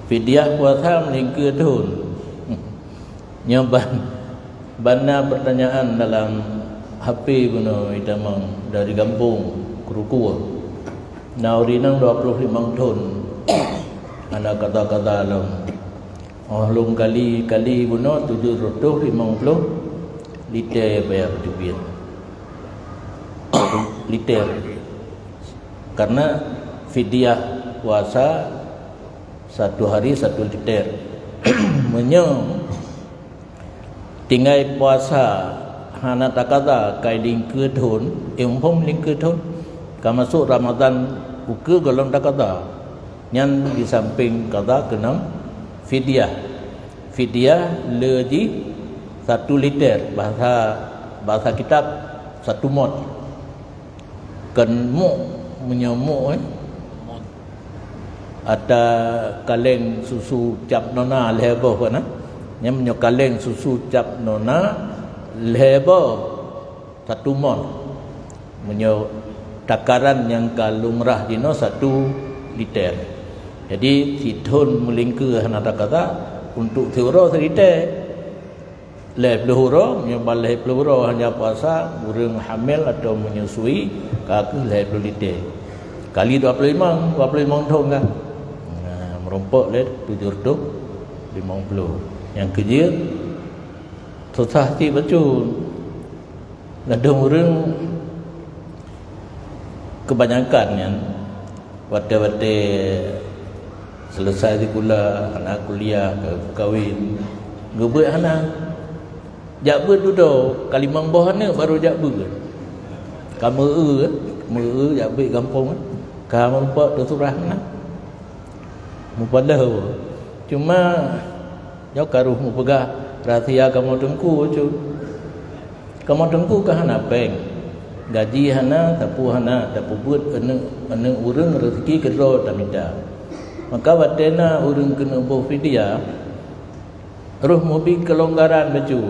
Fidyah puasa melingkar tahun. Nyoban bana pertanyaan dalam HP guna itamang dari kampung Kurukua. Naurinang 25 tahun. Ana kata-kata long. Oh long kali guna 750 liter bayar duit. Liter. Karena fidyah puasa 1 hari 1 liter. Menyo tinggai puasa hana takata kai lingkar tahun, umpam lingkar tahun. Ka masuk Ramadan uke golong takata. Nyan di samping kata kenam fidyah. Fidyah leji 1 liter, bahasa kitab 1 mod. Kan mu menyamuk ada kaleng susu cap nona lebo kana nya menyo kaleng susu cap nona lebo 1 mon menyo takaran yang kalumrah dino 1 liter. Jadi sidhun melingkar hana kata untuk teuro 1 liter le peluru menyo balai peluru hanya puasa urang hamil atau menyusui ka ke le liter kali 25 tahun kan. Merompok le 750. Yang kerja susah ti betul. Ladang orang kebanyakan yang wate-wate selesai sekolah, anak kuliah, kahwin, gebet anak. Jak ber duduk kalimang bohana baru jak ber. Kamu jak ber kampung. Kamu pak tu surah nak. Mupadah cuma jauh karuh mu pegah rahsia kamu dengku cu kamu dengku ke hana peng gaji hana tapu buat ane urang rezeki kedro tamida maka watena urang kena bo fidyah roh mu bi kelonggaran baju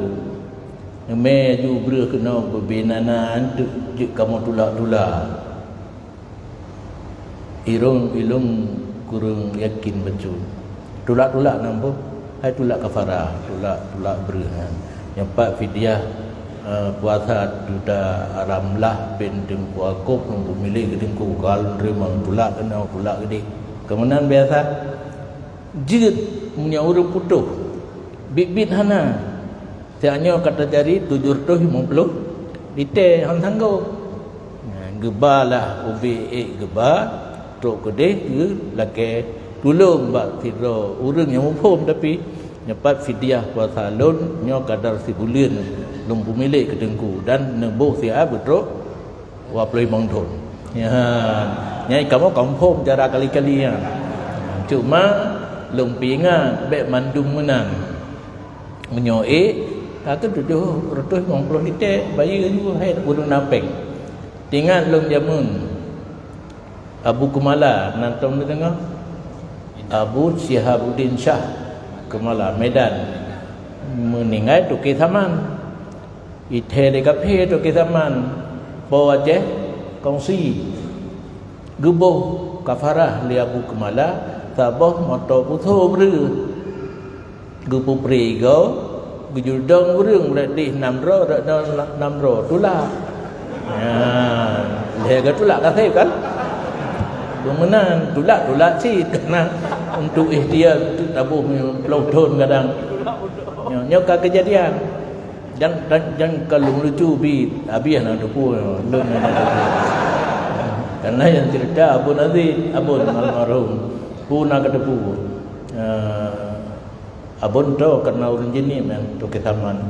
me ju bre kena bebinana antu kamu tulak ilung kurang yakin betul. Tulak nampak, hai tulak kafarah, tulak berengan. Yang pak fidyah puasa duda aramlah benteng puakop nunggu milik gedengku kalau remang tulak kena tulak gede. Kemudian biasa jid punya urut putuh, bit hana. Tiaknya kata jari 750 liter han tanggo. Gebalah ubi geba. Tok kedeh ke laki tolong bak tiro urang yang mumpum tapi nyepat fidyah puasa lon nyo kadar sebulan lumpu milik kedengku dan nembuh sia betrok 25 tahun. Ya nyai kamu kampung cara kali-kali ya. Cuma lumpinga bek mandum menang. Menyoe kata 750 liter bayi juga hai urang napeng. Tinggal lom jamun Abu Kumala nantong ni tengah Abu Syihabuddin Shah Kumala Medan meninggal tu ke taman ithe de kaphe tu ke taman bawa je kongsi gebuh kafarah li Abu Kumala tabah moto putho bru gebuh prigo gejudong urang berarti 600 tulak ya le tulak kasih kan Kemudian tulak sih karena untuk ikhtiar untuk tabuh pelauton kadang. Nyoka kejadian. Jangan kalau lucu bi habis nak depu lun karena yang cerita Abu Nazi Abu almarhum puna kedepu. Abun tu karena orang jenis memang tu kitaman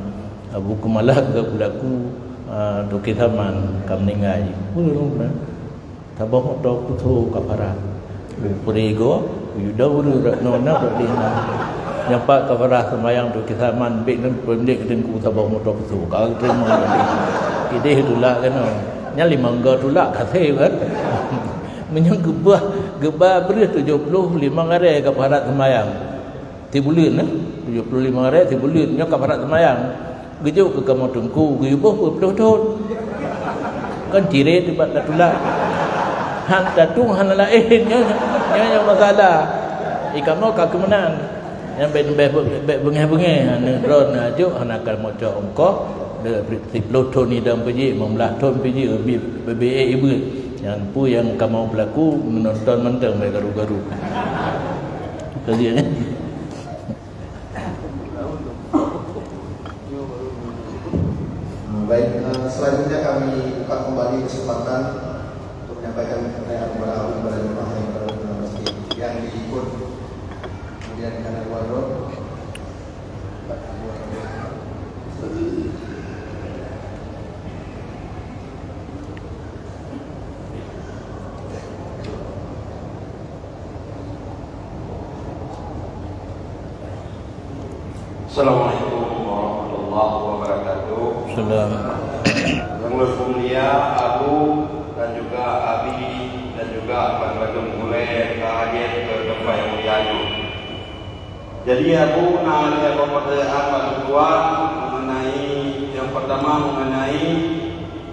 Abu Kumalah ke budaku tu kitaman kam ningai. Tabah motor putu kapara. Perigo Yudawuru Ratnona Berdina Nyampak kafarah semayang tu kisaman Bik dan pendek dan ku tabah motor tu kalau terima ide itulah kan nyali mangga tulak kasih kan menyang gebah beris 75 hari kafarah semayang tibulan 75 hari tibulan nya kafarah semayang gejuk ke kamar tengku geubuh betul kan ciri tiba tulak han datung han lain nya masalah ikan mau kaki menang yang bengeh-bengeh ane drone ajuk anak moco ongko de loto ni dan pergi membelah ton pergi BBA ibu yang pu yang kamu berlaku menonton mentang mereka garu-garu kajian baik, selanjutnya kami buka kembali kesempatan untuk menyampaikan pertanyaan kepada jemaah yang berada di masjid yang diikut kemudian kanal wardrobe. Assalamualaikum warahmatullahi wabarakatuh. Salam. Yang mulia Abu dan juga Abi dan juga Abang Badung boleh hadir ke tempat yang mulia itu. Jadi Abu nak ada pertanyaan pada tuan mengenai yang pertama mengenai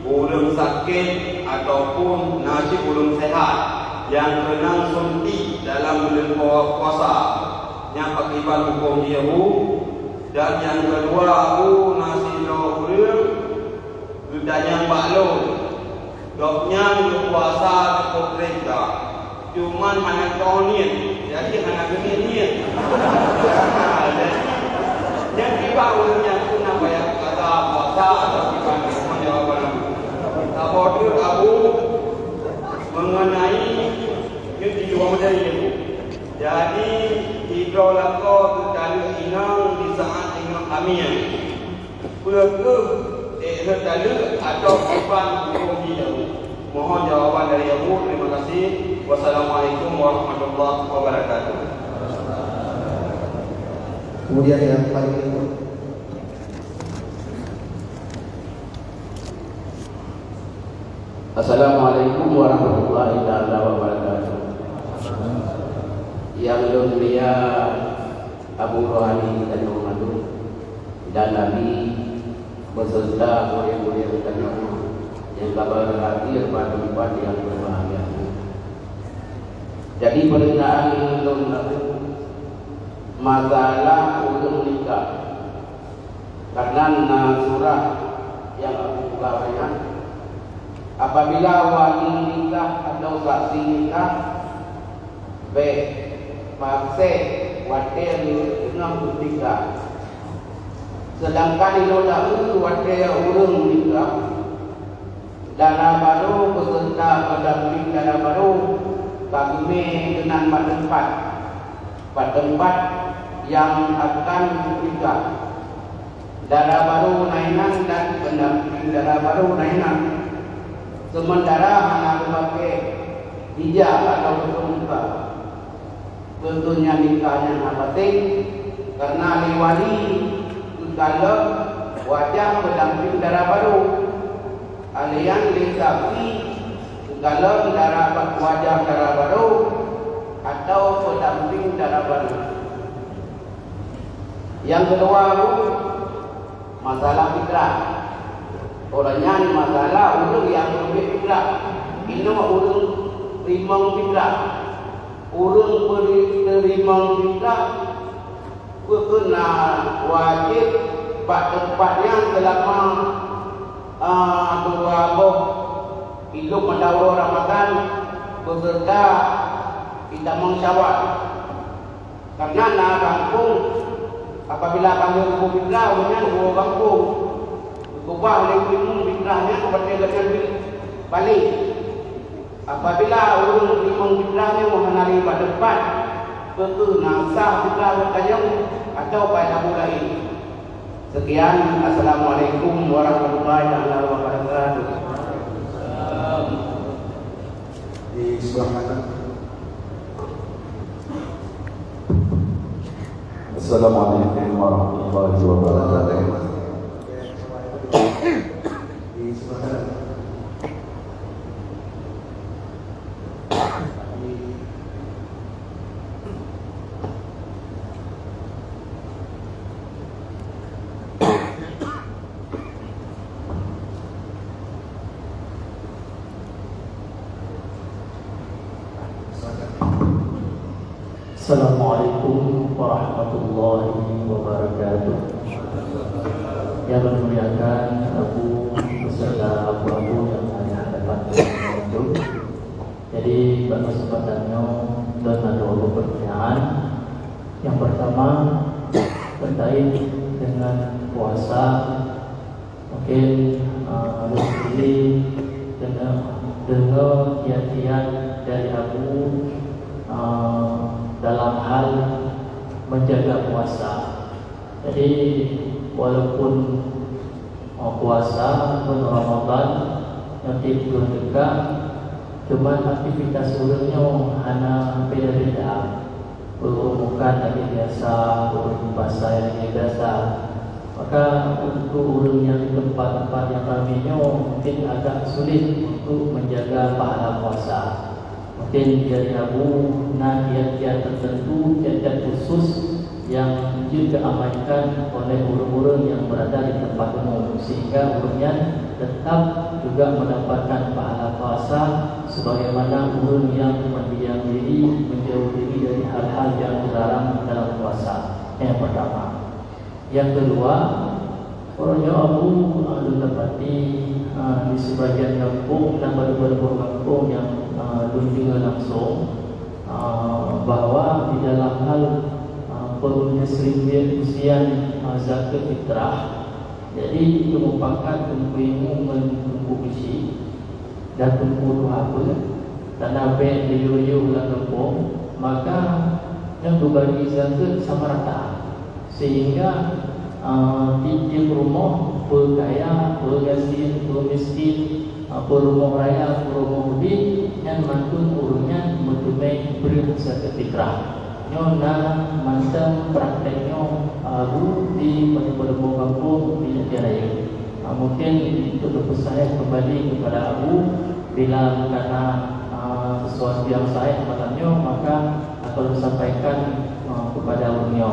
ulun sakit ataupun nasib ulun sehat yang kena suntik dalam bulan puasa yang akibat hukum Yahu. Dan yang kedua Abu nasi lo ulun udahnya baklon doknya puasa untuk perintah cuman mana tonian jadi hanya gini yang tiba ulunnya pun apa yang kata puasa atau tiba jawaban Abu Abu mengenai yang dijual dari Ibu. Jadi tiga lakon kalau inang di saat inang kami berkelu atau bukan hukum dia. Mohon jawaban dari Ibu. Terima kasih. Wassalamualaikum warahmatullahi wabarakatuh. Kemudian yang paling berikut. Assalamualaikum warahmatullahi wabarakatuh. Yang mulia Abu Rohani dan Muhammad dan Nabi beserta mulia-mulia kita yang kabar hadir pada tempat yang berbahagia. Jadi perintaan ulun masalah ulun nikah karena surah yang aku buka banyak apabila wali nikah atau saksi nikah baik paksa wadah dengan nikah. Sedangkan inoda itu wadah urung nikah. Dana baru beserta pendamping dana baru kami dengan pada tempat yang akan nikah. Dana baru nainan dan pendamping dana baru nainan. Sementara anak memakai hijab atau bermuka. Tentunya nikahnya penting karena wali kalau wajah pendamping darah baru alian disaksi kalau darah wajah darah baru atau pendamping darah baru. Yang kedua masalah fitrah. Orangnya masalah urung yang lebih fitrah. Ini urung rimang fitrah. Urung penerima kita kena wajib pada tempatnya selama 2 hidup mendahulu Ramadan beserta kita mensyawal karena nak kampung apabila kami hukum fitrah umumnya hukum kampung kubah oleh umum fitrahnya kepada dengan balik. Apabila urung imam fitrahnya mengenali pada depan tentu nasah fitrah berkayang atau pada mulai. Sekian, assalamualaikum warahmatullahi wabarakatuh. Di sebelah kanan Assalamualaikum warahmatullahi wabarakatuh. Di sebelah kanan. Assalamualaikum warahmatullahi wabarakatuh. Yang memuliakan Abu beserta Abu yang ada hadapan itu. Jadi pada kesempatannya dan ada beberapa pertanyaan. Yang pertama terkait dengan puasa. Mungkin sendiri dengan kiat-kiat dari Abu dalam hal menjaga puasa. Jadi walaupun puasa bulan Ramadan nanti bulan dekat, cuma aktivitas urangnya hanya beda-beda. Bukan lagi biasa, bukan puasa yang biasa. Maka untuk urang yang di tempat-tempat yang ramainya mungkin agak sulit untuk menjaga pahala puasa. Mungkin dari Abu kiat-kiat tertentu, kiat-kiat khusus yang juga diamalkan oleh orang-orang yang berada di tempat umum, sehingga orangnya tetap juga mendapatkan pahala puasa sebagaimana orang yang mendiam diri, menjauh diri dari hal-hal yang dilarang dalam puasa. Yang pertama. Yang kedua, orangnya Abu dapati di sebagian kampung dan beberapa kampung yang juga langsung bahwa di dalam hal pendistribusian zakat fitrah, jadi itu merupakan tumpu besi dan tumpu dua pun dan apa diuyu dalam kampung, maka yang berbagi zakat sama rata, sehingga tiap rumah berkaya, bergasin, bermiskin, berumah raya, berumah mudik yang mantun urungnya mentumai beri zakat fitrah. Nyona mantan prakteknya Abu di pada kampung di Jaya. Mungkin itu terus saya kembali kepada Abu bila karena sesuatu yang saya katanya, maka akan sampaikan kepada urungnya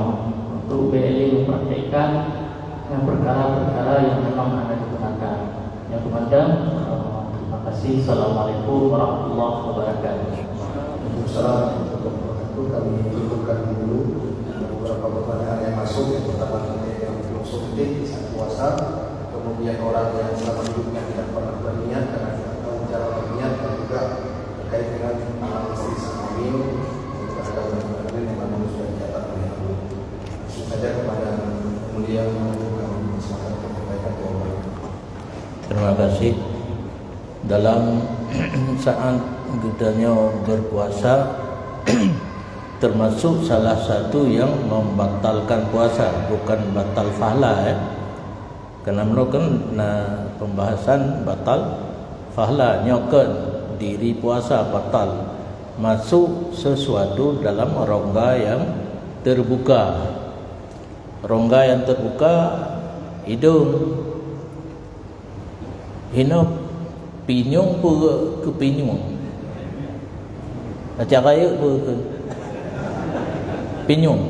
untuk BLI mempraktekkan perkara-perkara yang memang ada digunakan. Yang kemudian terima kasih. Assalamualaikum warahmatullahi wabarakatuh. Waalaikumsalam warahmatullahi wabarakatuh. Kami cukupkan dulu beberapa pertanyaan yang masuk. Yang pertama yang filosofik saat puasa, kemudian orang yang selama hidupnya tidak pernah berniat karena tidak tahu cara berniat, dan juga terkait dengan istri hamil. Juga ada beberapa yang memang sudah dicatat oleh Abu. Langsung saja kepada mulia kami semangat perbaikan jawaban. Terima kasih. Dalam saat kitanya berpuasa termasuk salah satu yang membatalkan puasa, bukan batal fahla Kerana melakukan pembahasan batal fahla, nyokan diri puasa batal, masuk sesuatu dalam rongga yang terbuka. Rongga yang terbuka, hidung, hidup, pinyung pun ke pinyung, macam raya pun ke pinyung,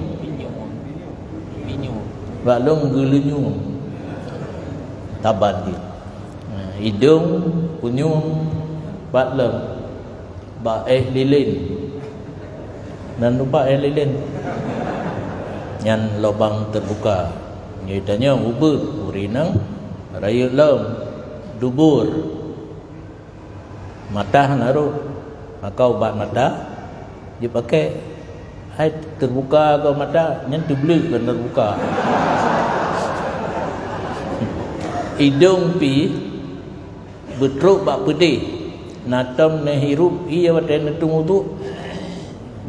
balong gelunyung, taban dia. Hidung, punyung, batlem, lilin, dan lupa lilin, yang lubang terbuka. Nyatanya ubud, urinang, raya lem, dubur, mata naruh, maka ubat mata dia pakai hai terbuka ke mata, yang terbeli kan terbuka. Hidung pi betruk bak pedih, natam ne hirup ia waten tung tu.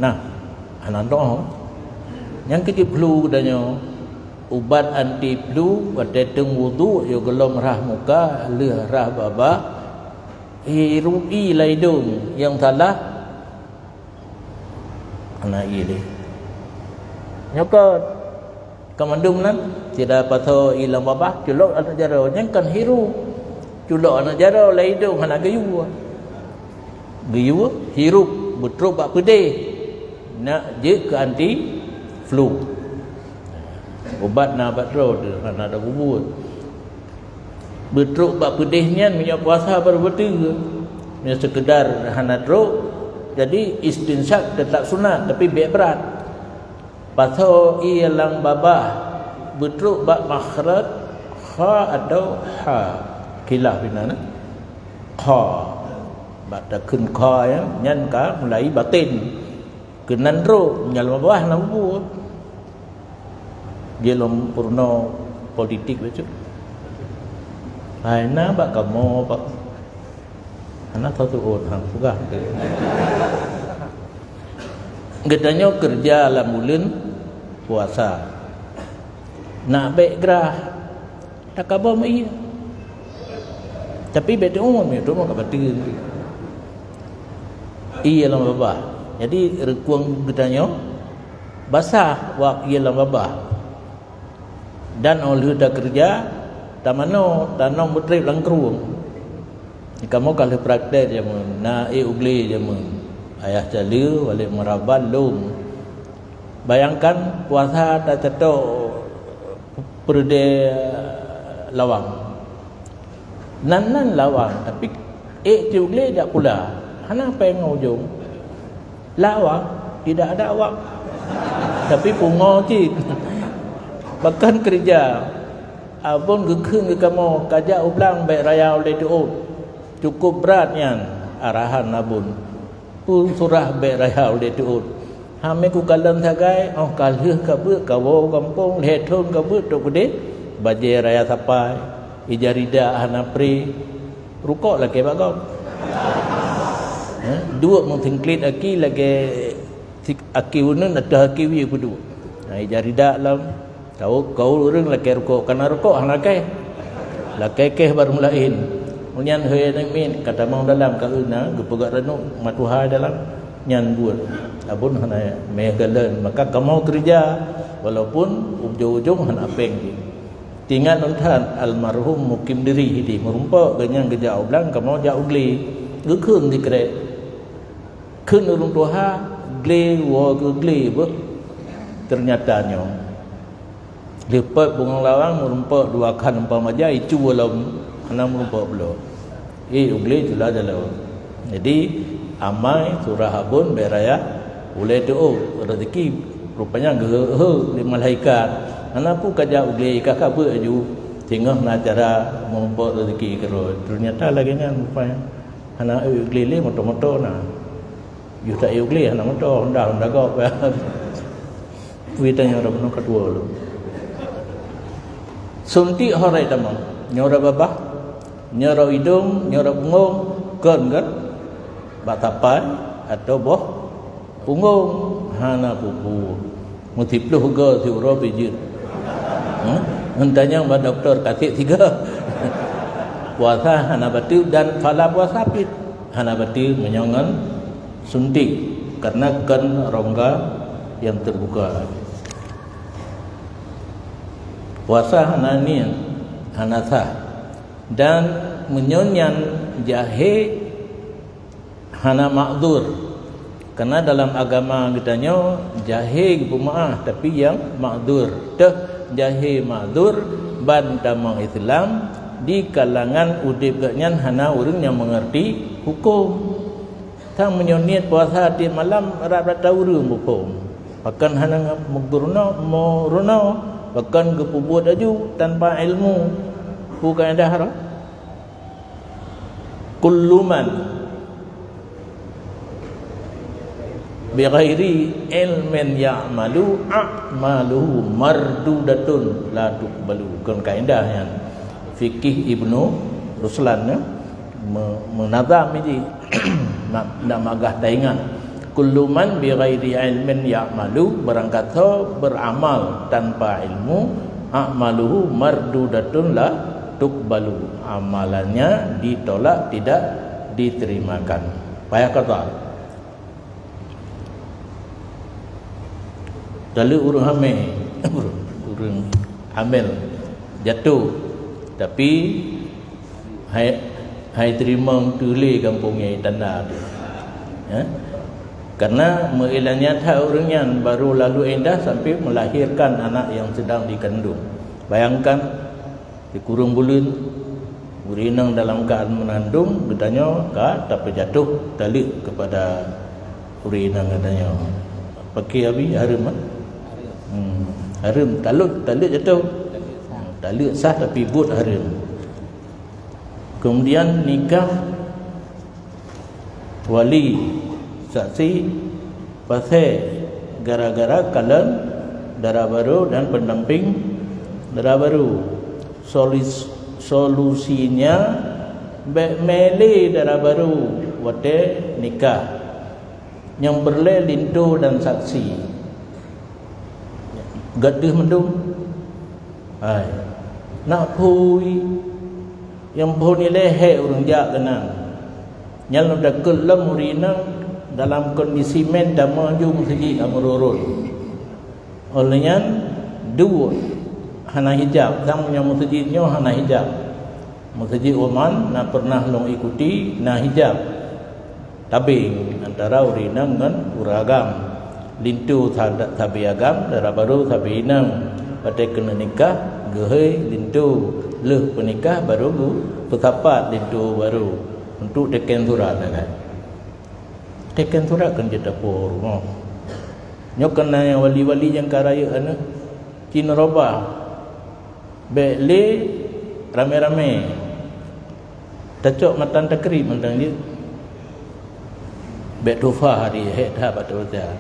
Nah, ananto yang kita perlu katanya ubat anti flu waten wudu yo gelom rah muka, leh rah baba, hirup i la hidung yang salah anak ini. Nyokot Kamandum nan tidak patho ilang babah culok anak jaro yang kan hiru. Culok anak jaro lai hidung anak gayu. Gayu hirup betruk bak pedih. Nak je ke anti flu. Obat nak batro nak ada bubur. Betruk bak pedih nian punya puasa baru betul. Punya sekedar hanadro jadi istinsyak tetap sunat tapi biak berat. Patho ilang babah betruk bak makhraj kha atau ha khilaf bina kha bak dah kun kha ya nyan ka mulai batin kenan ro nyal babah na bu dia lom purno politik becu ai na bak kamo bak anak tahu tu orang suka gedanya kerja alam bulan puasa nak baik gerah tak kabar mai tapi betul umum itu mah betul iya lam babah jadi rekuang gedanya basah wak iya lam babah dan oleh dah kerja tamano tanam betrip langkruang kamu kalau praktek jamun na ugli jamun ayah jalu balik meraban lum. Bayangkan puasa dah cetok perde lawang. Nan lawang tapi ugli tak pula. Hana pengau ujung. Lawang tidak ada awak. Tapi pungo cik. Bahkan kerja abon gekeng ke kamu kajak ublang baik raya oleh diut. Cukup beratnya arahan abun pun surah baik raya oleh diut. Hame ku kalam sagai kalih kabut kawo kampung lehton kabut tok gede baje raya sapai ijarida hanapri rukuk lagi bagau. Dua mengtingklit aki lagi aki unun ada aki wi kudu. Ijarida lam tahu kau urang lagi rukuk kana rukuk hanakai. Lakai keh baru mulain. Unyan he min kata mau dalam kauna gepegak renuk matuha dalam nyan buat abun hana megalen maka kamu kerja walaupun ujung-ujung hana apeng tinggal nonton almarhum mukim diri hidi merumpak dengan kerja ublang kamu ja ugli gekun dikre kun urung tuha gle wo gle be ternyata nyo lepat bungang lawang merumpak dua kan umpama maja itu walau hana merumpak belum ugli itulah dalam jadi amai surah abun beraya boleh doa rezeki rupanya gehe di malaikat anapu kaja ugli kakak beju tengah nak cara membuat rezeki kerot ternyata lagi nya rupanya ana ugli le moto-moto na yu tak ugli ana moto honda kau witanya ora beno kedua lu sunti horai tamam nyora babah nyora hidung nyora bungong kan batapai atau boh punggung hana pupu mutipluh ga tiura bijir hentanya mbak doktor kasih 3 puasa hana batil dan fala puasa pit hana batil menyongan suntik karena kan rongga yang terbuka puasa hana nian hana sah dan menyonyan jahe hana makdur karena dalam agama kitanya jahe pemaaf tapi yang makdur dah jahe makdur ban damang Islam di kalangan udip ganyan hana urang yang mengerti hukum tang menyoniat puasa di malam rat tahu hukum bahkan hana makdurna moruna bahkan kepubuat aju tanpa ilmu bukan ada harap kulluman bighairi ilmin ya'malu a'maluhu mardudatun la tuqbalu kan kaedah yang fikih Ibnu Ruslan menazam ini nak magah taingan kulluman bighairi ilmin ya'malu barang kata beramal tanpa ilmu a'maluhu mardudatun la tuqbalu amalannya ditolak tidak diterimakan payah kata Lalu urang hame urang hamil jatuh tapi hai terima tuli kampungnya tanda ya. Karena mengilannya orangnya baru lalu indah sampai melahirkan anak yang sedang dikandung. Bayangkan dikurung bulan urinang dalam keadaan menandung, katanya tapi jatuh tali kepada urinang katanya. Pakai abi harum harum talut jatuh. Talut sah tapi but harum. Kemudian nikah wali saksi pasal gara-gara kalian darah baru dan pendamping darah baru. Solusinya mele darah baru wate nikah yang berle lintu dan saksi gaduh mendung ai nak pui yang pun lehe urang jak kenang nyal dah kelam urina dalam kondisi men dah maju masjid amrurun olehnya dua hana hijab samanya masjidnya hana hijab masjid Oman nak pernah long ikuti na hijab tabing antara urina dengan uragam lintu tabi agam darah baru tabi inang pada kena nikah gehei lintu leh penikah baru bertapat lintu baru untuk teken surat kan teken surat kan jadi dapur nyok kena yang wali-wali yang karaya ana Cina roba bele rame-rame tacok matan takri mentang dia bek tufa hari het ha betul dia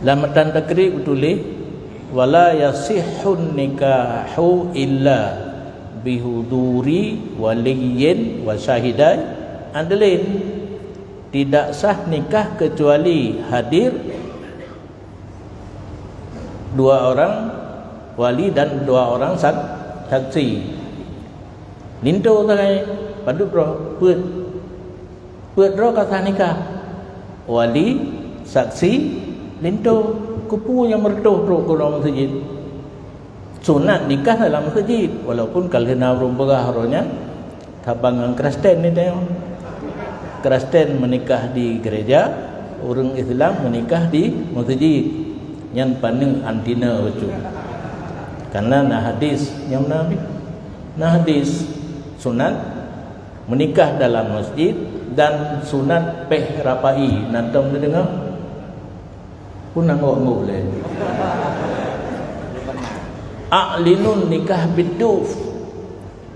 la matan takri betul wala yasihun nikahu illa bihuduri waliyyin wa syahidai adlin tidak sah nikah kecuali hadir dua orang wali dan dua orang saksi lintu tangai padu bro put ro kata nikah wali saksi lintu kupu yang mertuh ro dalam masjid sunat nikah dalam masjid walaupun kalau nak rumpah haronya tabangan Kristen ni tengok Kristen menikah di gereja orang Islam menikah di masjid yang paling antina betul karena nah hadis yang Nabi nah hadis sunat menikah dalam masjid dan sunat peh rapai nanti dengar pun nangok boleh a'linun nikah biduf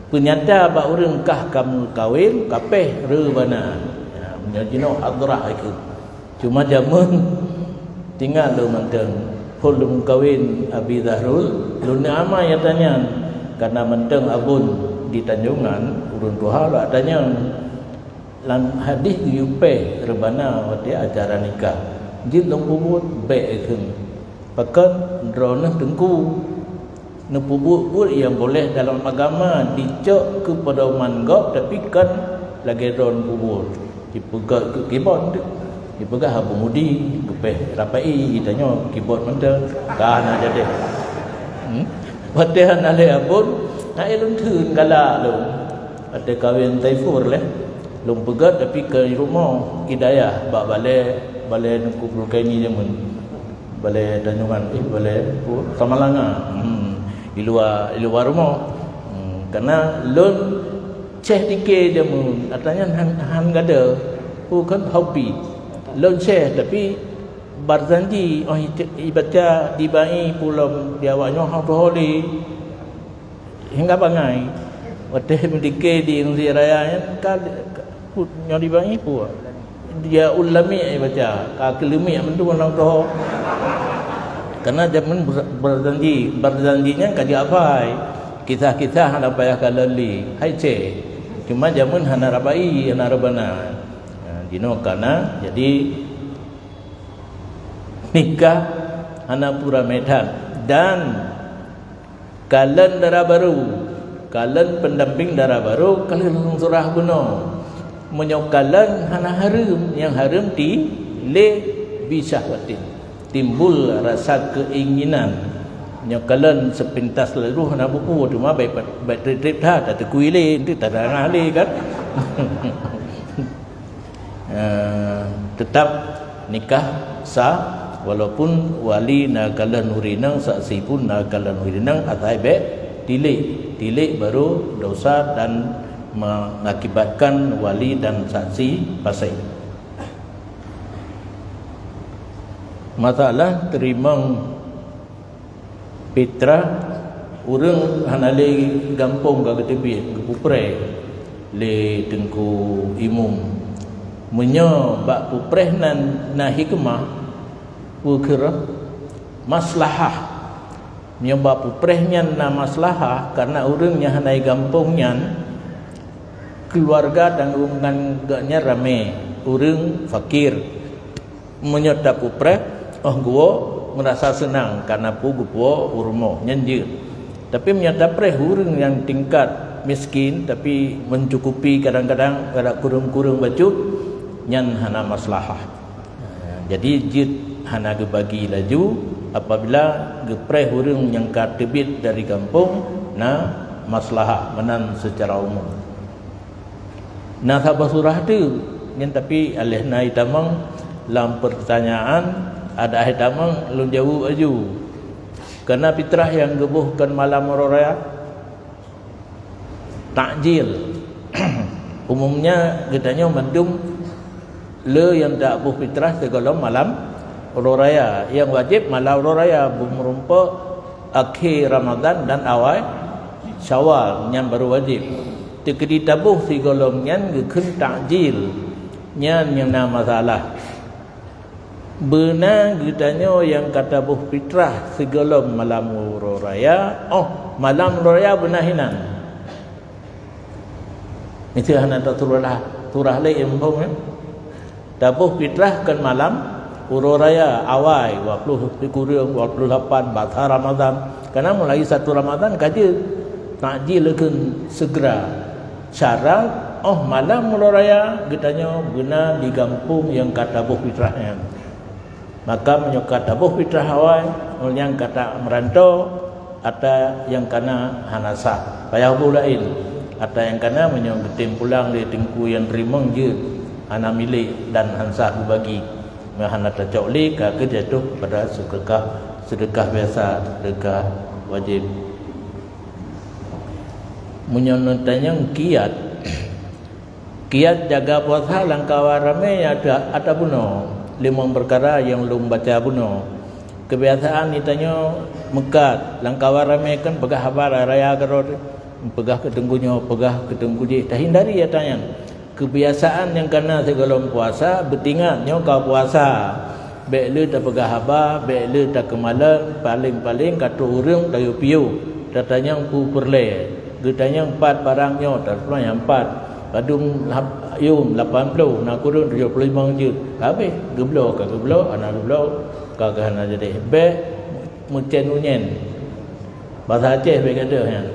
penyata ba urang kah kamu kawin kapeh rebana ya menjino hadrah itu cuma jamun tinggal lu menteng pun kawin Abi Zahrul lu nama ya tanya karena menteng abun di Tanjungan urun tuha lah tanya lan hadis yupe rebana wati acara nikah jid long bubut be itu pakat drone tengku nepubut yang boleh dalam agama dicok kepada manggap tapi kan lagi drone bubut dipegat ke keyboard dipegat habu mudi kepeh rapai tanya keyboard mentang kan aja deh padahal ale abun nak elun thun gala lu ada kawin taifur leh lum pegat tapi ke rumah hidayah bak bale kumpul kaini jamun bale Tanjungan bale Tamalanga di luar rumah karena lun ceh dikit jamun katanya han gada kan hobi lun ceh tapi barzanji ibaca dibai pulau diawaknya holi hingga bangai wateh mendike di Indonesia raya kan punya dibai pu dia ulami baca kakelimi mentu orang tu karena zaman berjanjinya kaji apa kisah-kisah hana payah kalali hai ce cuma zaman hana rabai hana rabana dino kana jadi nikah hana pura medan dan kalian darah baru kalian pendamping darah baru kalian surah buno menyokalan hana harum yang harum di le bisahwatin timbul rasa keinginan nyokalan sepintas lalu hana buku tu mah baik trip dah tak kuilin tu tak ada ahli kan. Tetap nikah sah walaupun wali nakalan urinang saksi pun nakalan urinang atai be tilik baru dosa dan mengakibatkan wali dan saksi pasai. Masalah terima Petra urang hanale gampong ka tepi ke pupre le tengku imum menyo bak pupreh na hikmah ukira maslahah menyo bak pupreh nyan na maslahah karena urang nya hanai gampong nyan keluarga dan hubungan gaknya rame urang fakir menyo tak pupreh gua merasa senang karena pugupo urmo nyanjir tapi menyata preh urang yang tingkat miskin tapi mencukupi kadang-kadang kada kurung-kurung baju nyan hana maslahah. Jadi jid hana gebagi laju apabila gepreh urang yang katebit dari kampung na maslahah menan secara umum. Nah sabah surah tu nyan tapi alih nai tamang lam pertanyaan ada ayat tamang lun jauh aju kerana fitrah yang gebuhkan malam raya takjil umumnya kitanya mendung le yang tak buh fitrah segala malam raya yang wajib malam raya merumpa akhir Ramadan dan awal Syawal yang baru wajib tekedi tabuh segala nyan gekun takjil nyan yang nama masalah benar gitanya yang kata buh fitrah segala malam raya malam raya benar hinan itu hana tak turah le empong tabuh fitrah kan malam raya awal 20 kurang 28 batal Ramadan karena mulai 1 Ramadan kaji takjil lekan segera syarat malam raya gitanya benar di kampung yang kata buh fitrahnya maka menyukat tabuh fitrah awal yang kata merantau atau yang kana hanasa payah bulain atau yang kana menyong getim pulang di tengku yang rimong je hana milik dan hansa bagi hana tercokli ka jatuh pada sedekah biasa sedekah wajib menyonotanya kiat jaga puasa langkawa rame ada buno 5 perkara yang belum baca buno. Kebiasaan ditanya mekat langkawa ramai kan pegah habar raya garod pegah ketenggunya pegah ketengguji tak hindari ya tanya. Kebiasaan yang kena segala puasa bertingatnya kau puasa. Baik le tak pegah habar, baik le tak kemalan, paling-paling kata urang tayu piu. Datanya pu perle. Getanya 4 barangnya tak pernah yang 4. Kadung yum 80 nak kurun 75 je habis geblo anak geblo kagak hana jadi be mucen unyen bahasa Aceh be kata kan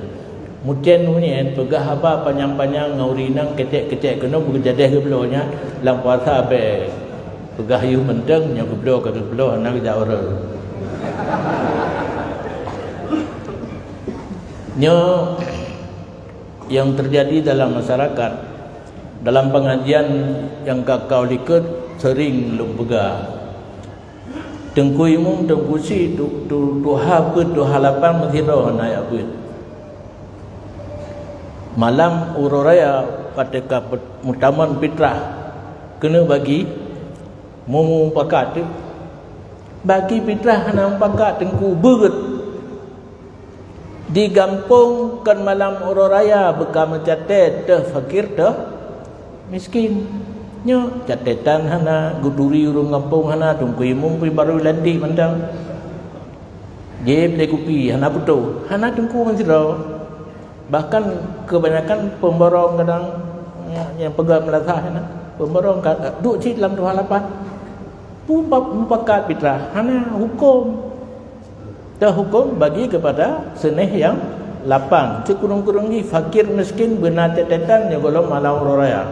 mucen unyen pegah apa panjang-panjang ngaurinang kecek-kecek kena berjadeh geblo nya lang puasa be pegah yu menteng nya geblo anak jawara nyo yang terjadi dalam masyarakat dalam pengajian yang kau likut sering lumpega tengku imum tengku si duha lapan methiro na yakut malam ururaya ketika mutaman fitrah kena bagi mumu pakat tu bagi fitrah hana pakat tengku beget di kampung kan malam ururaya bekam catet teh fakir teh miskin nyo catetan hana guduri urung kampung hana tungku imum pi baru landi mandang jeb le kupi hana putu hana tungku mansiro bahkan kebanyakan pemborong kadang yang pegang melatah hana pemborong duk cit dalam 28 pakat fitrah hana hukum hukum bagi kepada senih yang 8 sekurang-kurang ni fakir miskin benar tetetan yang golong malam raya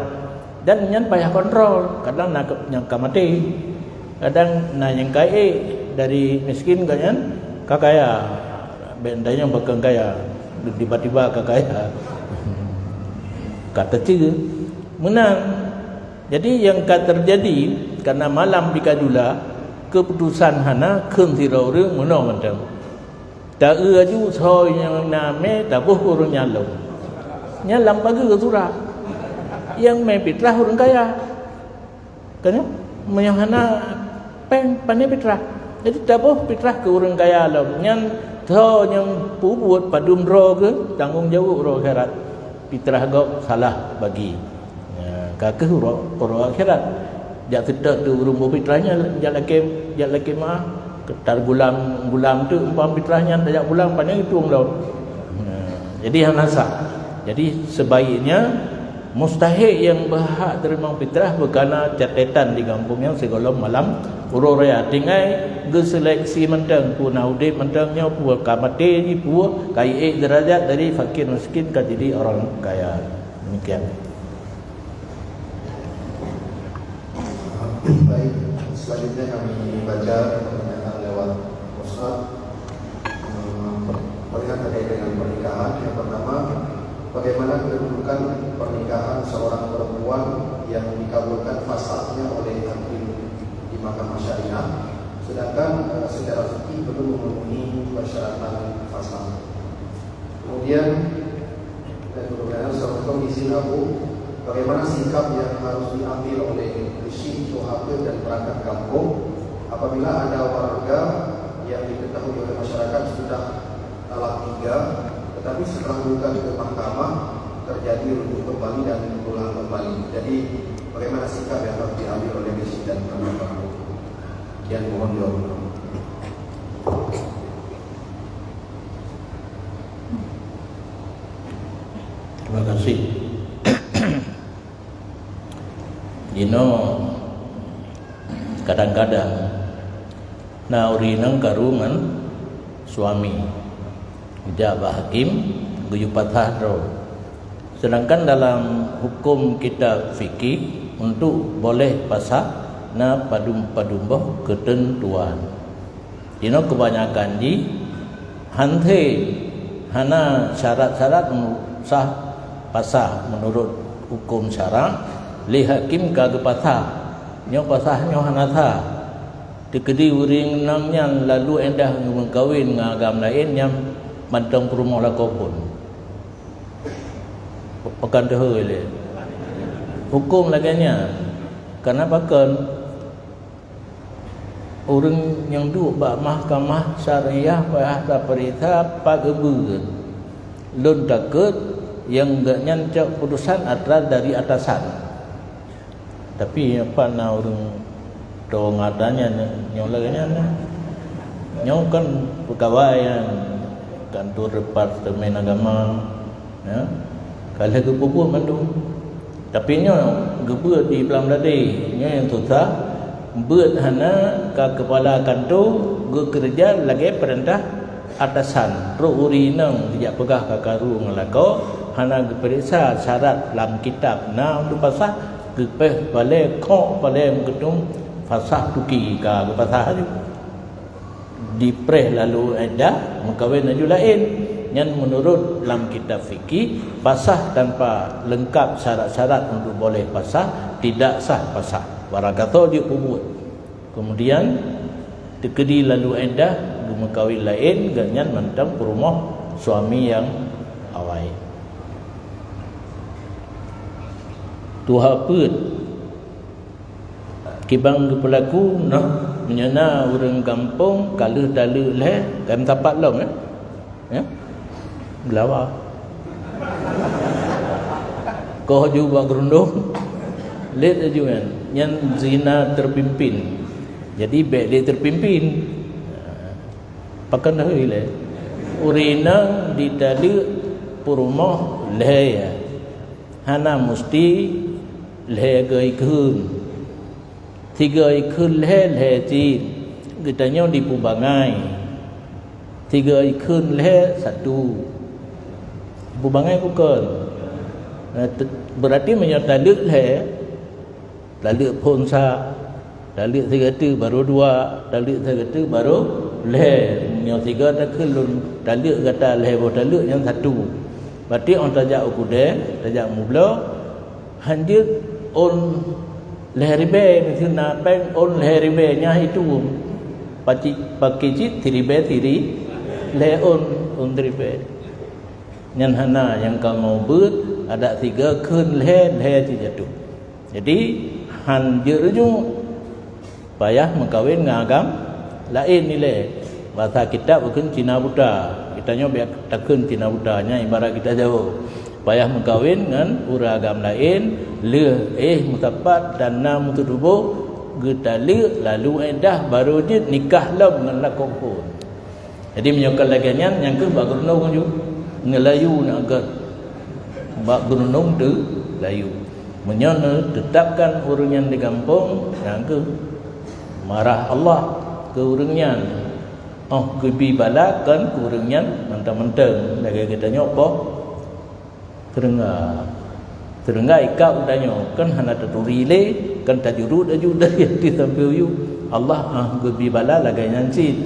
dan yang payah kontrol kadang nak nyangka mati kadang nak nyangkai dari miskin kanyan kakaya bendanya bakal kaya, tiba-tiba kaya. Kata cerita menang. Jadi yang terjadi karena malam dikadula keputusan hana kentira orang menang macam. Tak aju soi yang name tak boh orang nyalam. Nyalam bagi ke surah. Yang mai fitrah orang kaya. Kan? Yang hana pandai fitrah. Jadi tak boh fitrah ke orang kaya lah. Yang tho yang buat padum ro ke tanggung jawab ro akhirat. Fitrah gok salah bagi. Kakek ro akhirat. Jak tidak tu urung fitrahnya jak laki mah ketar gulam tu umpam fitrahnya tak gulam pandai itu orang laut. Jadi hang nasab. Jadi sebaiknya mustahil yang berhak terima fitrah berkana catatan di kampung yang segala malam uro raya tinggai geseleksi mentang pu naudip mentangnya pu kamate ni pu kai derajat dari fakir miskin ke jadi orang kaya. Demikian. Baik, selanjutnya kami baca pertanyaan lewat WhatsApp. Pertanyaan terkait dengan pernikahan. Yang pertama, bagaimana kedudukan pernikahan seorang perempuan yang dikabulkan fasaknya oleh hakim di mahkamah syariah, sedangkan secara fikih belum memenuhi persyaratan fasakh. Kemudian seorang izin Abu, bagaimana sikap yang harus diambil oleh syekh, sohabe dan perangkat kampung apabila ada warga yang diketahui oleh masyarakat sudah talak 3, tetapi setelah bukan ke mahkamah terjadi rujuk kembali dan pulang kembali. Jadi bagaimana sikap yang harus diambil oleh syekh dan perangkat kampung? Yang mohon jawab. Terima kasih. Kadang-kadang nauri nang karungan suami jabah hakim guyupatah ro. Sedangkan dalam hukum kita fikih untuk boleh pasak na padum-padumboh ketentuan. Kebanyakan di hante hana syarat-syarat sah pasah menurut hukum syara li hakim kagepatah nyo pasah nyo hanatha dikedi uring namnya lalu endah mengkawin ngagam lain yang mantang perumah lakopun pekan tehele hukum laganya karena bahkan orang yang duduk bak mahkamah syariah bahasa perintah pagebeun lun takut yang gak nyancak putusan adalah dari atasan. Tapi apa na orang dong adanya nyolanya nyong kan pegawai kantor departemen agama ya kalau ke pupuk Bandung tapi nyo gebeut di pelam dadi nyo yang susah beut hana ka kepala kantor kerja lagi perintah atasan ro urinang dia pegah ka karu ngelako hana periksa syarat dalam kitab na untuk pasah gepeh balik kok balik gedung fasah tuki ka pasah tu dipreh lalu ada mengkawin aju lain yang menurut dalam kitab fikih pasah tanpa lengkap syarat-syarat untuk boleh pasah tidak sah pasah barang kata dia pembuat kemudian tekedi lalu ada mengkawin lain ganyan mentang perumah suami yang awal tuha put kibang kepelaku nah menyana orang kampung kalau dalu leh kan tapak long ya gelawa kau juga gerundung lihat aja kan yang zina terpimpin jadi baik dia terpimpin pakan dah le urina di dalu perumah leh ya hana mesti leh gai kun 3 ikun leh cin kitanya di Pubangai 3 ikun leh 1 Pubangai bukan berarti menyerta lek leh lalu ponsa lalu 3 baru 2 lalu 3 baru leh ni tiga tak kelun taluk kata leher taluk yang satu. Berarti orang tajak ukude, tajak mula hanjut on leheribe misalnya pen on leheribe nya itu pakai cit tiribe tiri leon on tiribe nyan hana yang kau mau ber ada tiga kun leher jatuh. Jadi hanjut ju payah mengkawin ngagam lain nilai bahasa kita bukan Cina Buddha. Kita nyoba takun Cina Buddha nya ibarat kita jauh payah mengkawin dengan uragam lain le mutapat dan nam tudubo getale lalu edah baru je nikah lam dengan lakon pun. Jadi menyokal lagi yang ke bak gunung ju ngelayu nak agak bak gunung tu layu menyana tetapkan urungan di kampung yang ke marah Allah ke urungan kebi balakan ke urungan mentang-mentang lagi kita nyoba terengah ikau danyo kan hana taturi le kan tajurud aju dari hati sampai yu Allah gebi bala lagai nyancit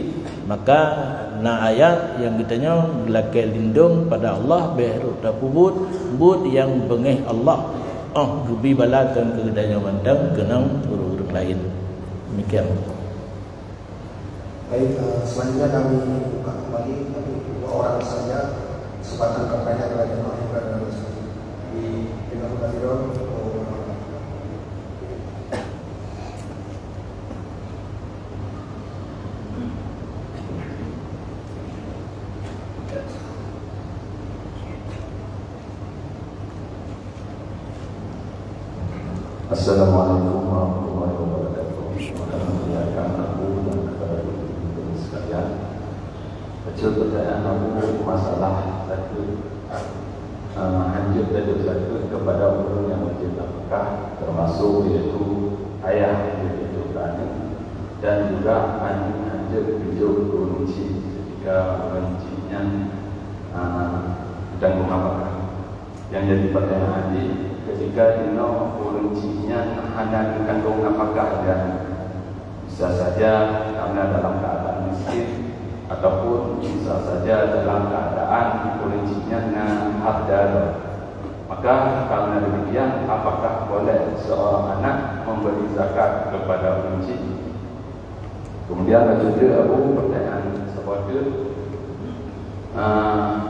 maka na ayat yang kitanya lakai lindung pada Allah behru tapubut but yang bengeh Allah gebi bala kan ke danyo mandang kenang urut lain demikian. Baik, selanjutnya kami buka kembali dua orang saja kesempatan kampanye kepada Mahkamah dan di Pinang Kaliron. Assalamualaikum warahmatullahi wabarakatuh. Muliakan aku dan kepada ibu sekalian. Kecil pertanyaan aku masalah satu hanjut dan satu kepada orang yang wajib nafkah termasuk iaitu ayah iaitu anak dan juga hanjut hidup kunci ketika kuncinya dan mengapa yang jadi pertanyaan ini ketika dino kuncinya hanya mengandung apakah dan bisa saja karena dalam keadaan miskin ataupun bisa saja dalam keadaan kuncinya harda. Maka karena demikian apakah boleh seorang anak memberi zakat kepada kunci? Kemudian lanjutnya aku pertanyaan seperti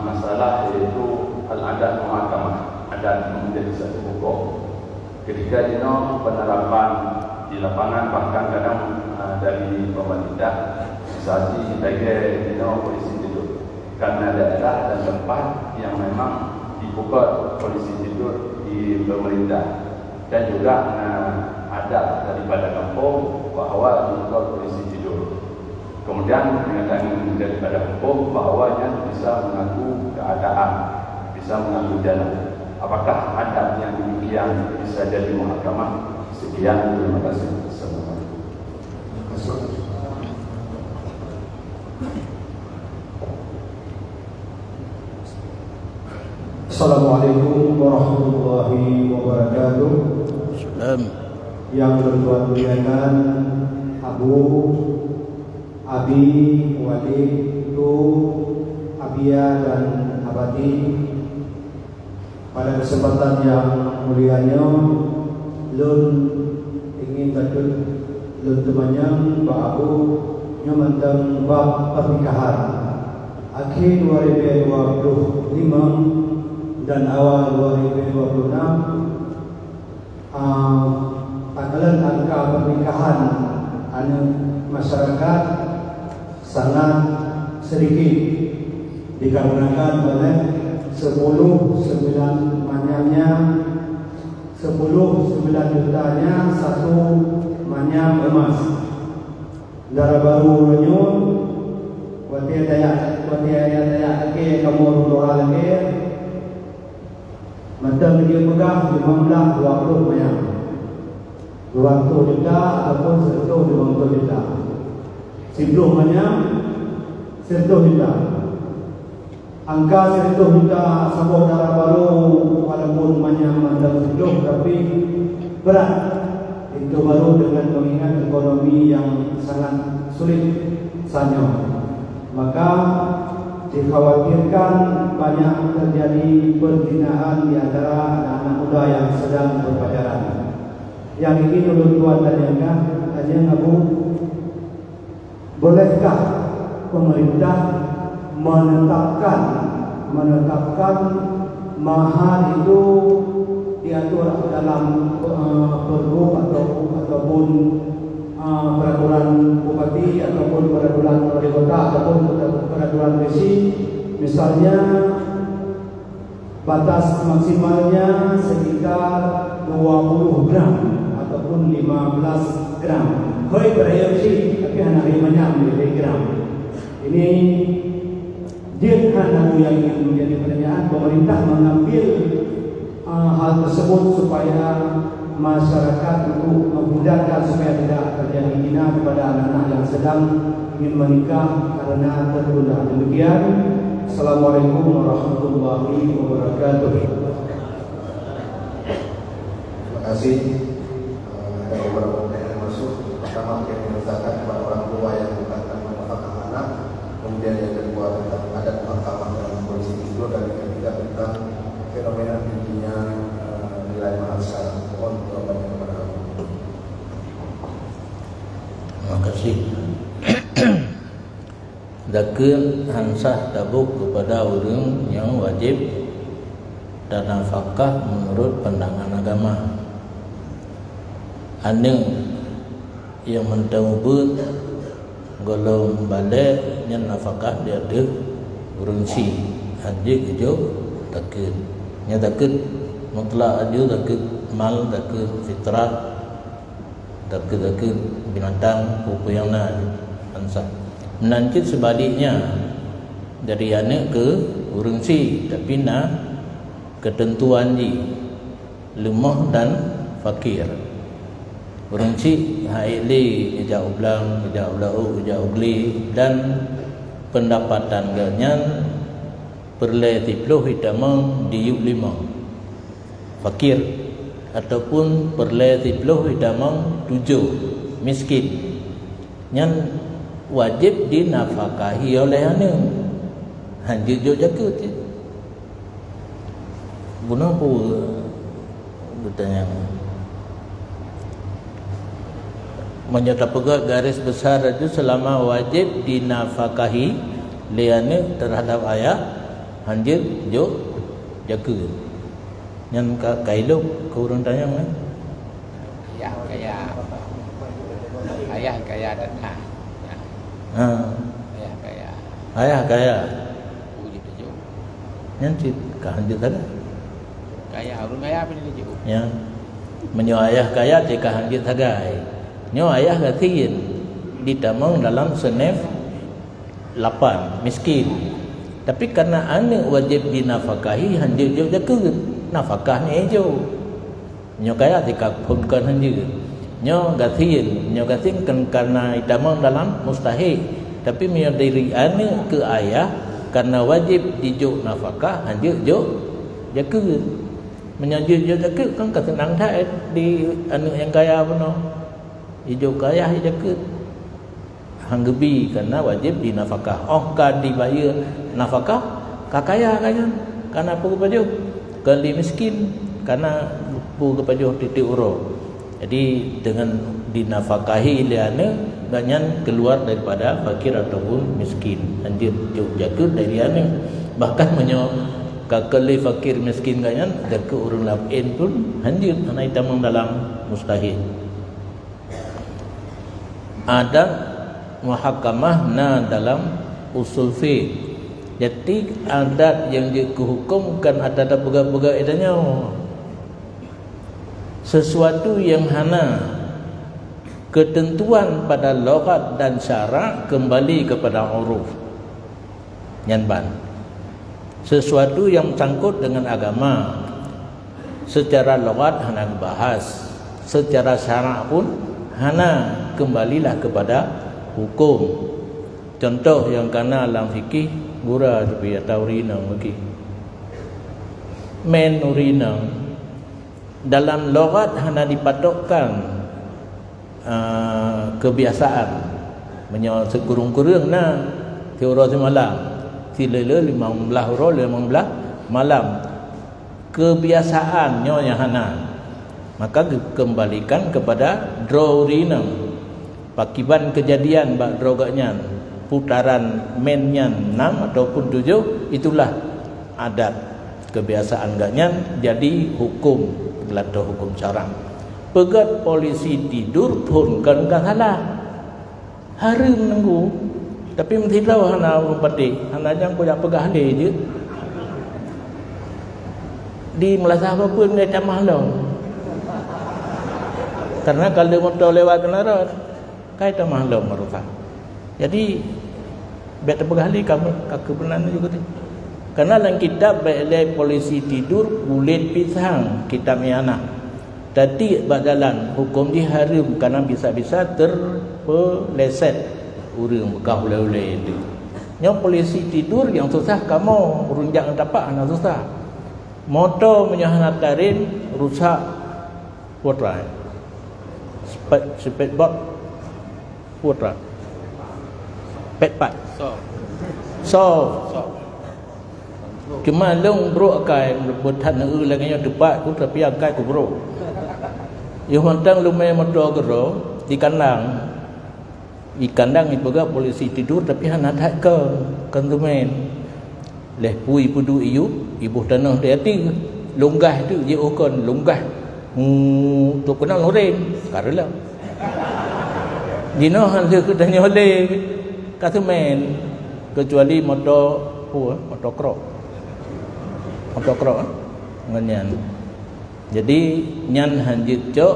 masalah yaitu al-adat muhakamah, adat menjadi satu hukum. Ketika dino penerapan di lapangan bahkan kadang dari pemerintah misalnya sebagai polisi tidur karena daerah dan tempat yang memang dibuka polisi tidur di pemerintah dan juga ada daripada kampung bahawa dibuka polisi tidur kemudian dengan daripada kampung bahawanya bisa mengaku keadaan bisa mengaku jalan. Apakah ada yang demikian bisa jadi muhakamah? Sekian, terima kasih. Assalamualaikum warahmatullahi wabarakatuh. Salam. Yang bertuan muliakan Abu, Abi, Wali, Tu, Abia dan Abadi. Pada kesempatan yang mulianya, Lun ingin betul Lun temannya Pak Abu nyamantang bab pernikahan akhir 2025 dan awal 2026 tanggalan angka pernikahan masyarakat sangat sedikit dikarenakan oleh 9 manyamnya 9 jutanya satu manyam emas darah baru renyun wati daya ke kamu doa lagi macam dia pegang 15-20 manyam 20 juta ataupun 120 juta 10 manyam 100 juta. Angka 100 juta sabuk darah baru walaupun manyam anda hidup tapi berat itu baru dengan mengingat ekonomi yang sangat sulit saja. maka dikhawatirkan banyak terjadi perzinahan di antara anak-anak muda yang sedang berpacaran. Yang ingin ulun tuan tanyakan, tanya Abu, bolehkah pemerintah menetapkan mahar itu diatur dalam pergub ataupun peraturan bupati ataupun peraturan wali kota ataupun peraturan desi, misalnya batas maksimalnya sekitar 20 gram ataupun 15 gram. Hoi berayam sih, tapi anak banyak miligram. Ini dia kan yang menjadi pertanyaan. Pemerintah mengambil hal tersebut supaya masyarakat untuk menghindarkan supaya tidak terjadi zina kepada anak-anak yang sedang ingin menikah karena tertunda. Demikian. Assalamualaikum warahmatullahi wabarakatuh. Terima kasih. Ada beberapa pertanyaan yang masuk. Pertama, terkait zakat kepada orang tua yang bukan menafkahkan anak. Kemudian yang kedua tentang adat mahkamah dalam kondisi tidur, dan yang ketiga tentang fenomena tingginya nilai mahar sekarang. Mohon jawabannya kepada Abu. Terima kasih. Zakat hansah tabuk kepada orang yang wajib dan nafkah menurut pandangan agama. Aning yang mentaubat golong balik yang nafkah dia ada urunsi anjing hijau takut. Nya takut mutlak ada takut mal, takut fitrah, takut binatang apa yang nak hansah. Menanjut sebaliknya dari anak ke urunsi, tapi nak ketentuan di lemah dan fakir. Urunsi haili jauh belang, jauh lau, jauh geli, dan pendapatan ganyan perle 30 hitamang diuk 5 fakir, ataupun perle 30 hitamang 7 miskin. Nyan wajib dinafkahi oleh anak. Hanjir jo jaga tu. Guna apa bertanya? Menyata pegang garis besar itu selama wajib dinafkahi oleh anak terhadap ayah, hanjir jo jaga. Yang kailu kau orang tanya kan? Ayah kaya dan ayah kaya. Uji tujuh. Nanti kahanjut ada. Kaya, orang kaya apa ni tujuh? Ya. Menyo ayah kaya ti kahanjut hagai. Nyo ayah gatiin ditamang dalam senef 8 miskin. Tapi karena anak wajib dinafkahi, hanjut jo jaga nafkah ni jo. Nyo kaya ti kapunkan hanjut. Nyo gatiin kan karena itamang dalam mustahil, tapi menyo dari anak ke ayah karena wajib dijuk nafkah hanjut jo jaga. Menyo jo jaga kan kesenang dah di anak yang kaya puno. Ijuk kaya jaga. Hanggebi karena wajib dinafkah. Oh kan dibayar nafkah kakaya kan. Karena apa kepada kali miskin karena bu kepada titik uro. Jadi dengan dinafkahi liane ganyan keluar daripada fakir ataupun miskin. Anjir jaga dari ane. Bahkan menyo kakali fakir miskin ganyan jaga urang lain pun anjir anai tamang dalam mustahil. Ada muhakamah na dalam usul fiqh. Jadi adat yang dihukumkan ada pegak-pegak idanya sesuatu yang hana ketentuan pada lughat dan syarak kembali kepada uruf nyanban. Sesuatu yang sangkut dengan agama secara lughat hana bahas, secara syarak pun hana kembalilah kepada hukum. Contoh yang kena dalam fikih gura tapi atau rinang lagi men urinang dalam lughat hanya dipatokkan kebiasaan menyo sekurung-kurung na Tiura semalam. Silele 15 orang 15 malam. Kebiasaannya yang hana. Maka kembalikan kepada drawrina. Pakiban kejadian bak droganya putaran mennya 6 ataupun 7, itulah adat kebiasaan gaknya jadi hukum gelata hukum syarah. Pegat polisi tidur pun kan salah. Harum nunggu. Tapi mesti tahu hana umpati. Hana jangan kau pegah dia je. Di Melasa apa pun dia camah lo. Karena kalau motor lewat kenara, kai camah lo merusak. Jadi bet pegah dia kamu kebenaran juga tu. Karena dalam kitab baik polisi tidur kulit pisang kitab yana. Tadi badalan hukum dia haram karena bisa-bisa terpeleset urang bekah oleh itu. Yang polisi tidur yang susah kamu runjang dapat anak susah. Motor menyahanat tarin rusak putra. Speed boat putra. Pet. So. Cuma long bro akai bertan lagi yang depan ku tapi akai ku bro. Yo mantang lumai motor gero di kandang. Di kandang itu juga polisi tidur tapi hana tak ke konsumen. Leh pui pudu ibu tanah dia ti longgah tu je okon longgah. Tu kena loreng karela. Dino hal ke tanya oleh konsumen kecuali motor Motor nganyan. Jadi nyan hanjit cok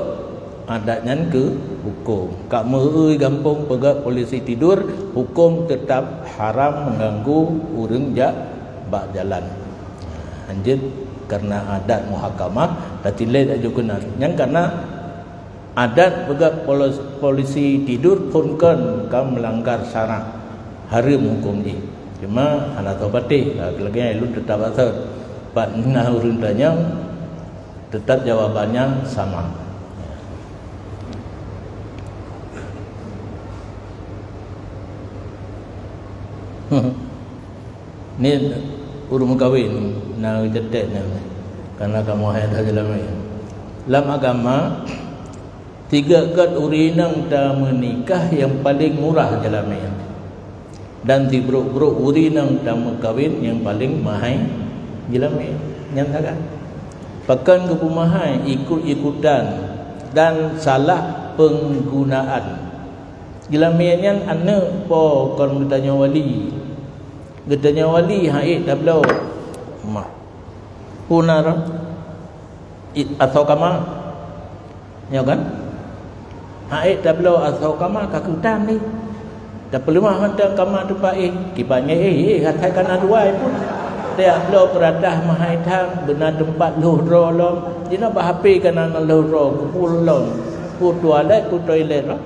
adat nyan ke hukum. Kak meui gampung pegat polisi tidur, hukum tetap haram mengganggu urang jak bak jalan. Hanjit karena adat muhakamah dan tilai tak juga nyan karena adat pegat polisi tidur pun kan melanggar syarak haram hukum ni. Cuma anak taubatih lagi lu tetap asal Pak urun tanya tetap jawabannya sama. Ni urung kahwin na jedet karena kamu hayat hajalamai. Dalam agama 3 kat urinang ta menikah yang paling murah jalamai. Dan 3 urinang ta kahwin yang paling mahal jalamai. Nyatakan pakan kepumahai ikut-ikutan dan salah penggunaan. Jelamian anak po kon bertanya wali. Bertanya wali haid tablau. Mak. Punar atau kama. Ya kan? Haid tablau atau kama kakutan ni. Tak perlu mah hantar kama tempat kibanya katakan aduai pun. Dia belum peradah mahaithang benar tempat luhro lom. Dina bahapi kana luhro kupul lom. Ku toilet lah.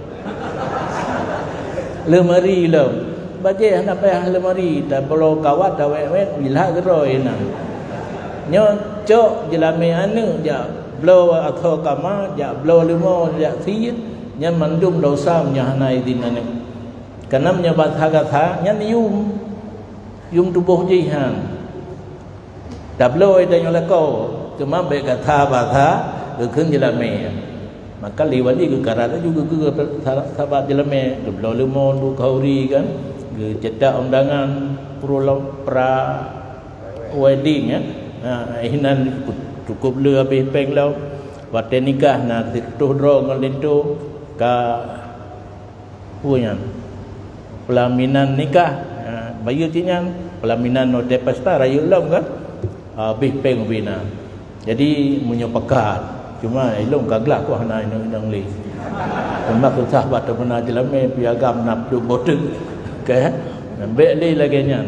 Lemari lom. Baje hendak payah lemari tak perlu kawat tak wet bila geroi na. Nyo cok jelame anu ja blow atau kama ja blow limo ja si nya mandum dosa nya hanai dinane. Karena menyebat hagatha nya yum tubuh jihan. Tablo ada yang lekau cuma baik kata bahasa keun jelame. Maka liwali ke karata juga ke sahabat jelame tablo lemon du kauri kan ke cetak undangan pra wedding ya. Hinan cukup le habis peng lau wate nikah na tuh dro ngalento ka punya pelaminan nikah bayu tinyan pelaminan no de pesta rayu lam kan habis peng bina. Jadi munyo pekat. Cuma ilung kaglah ko hana nang li. Cuma ku sahabat pernah jelame piagam nap du bodeng. Ke be li lagi nyan.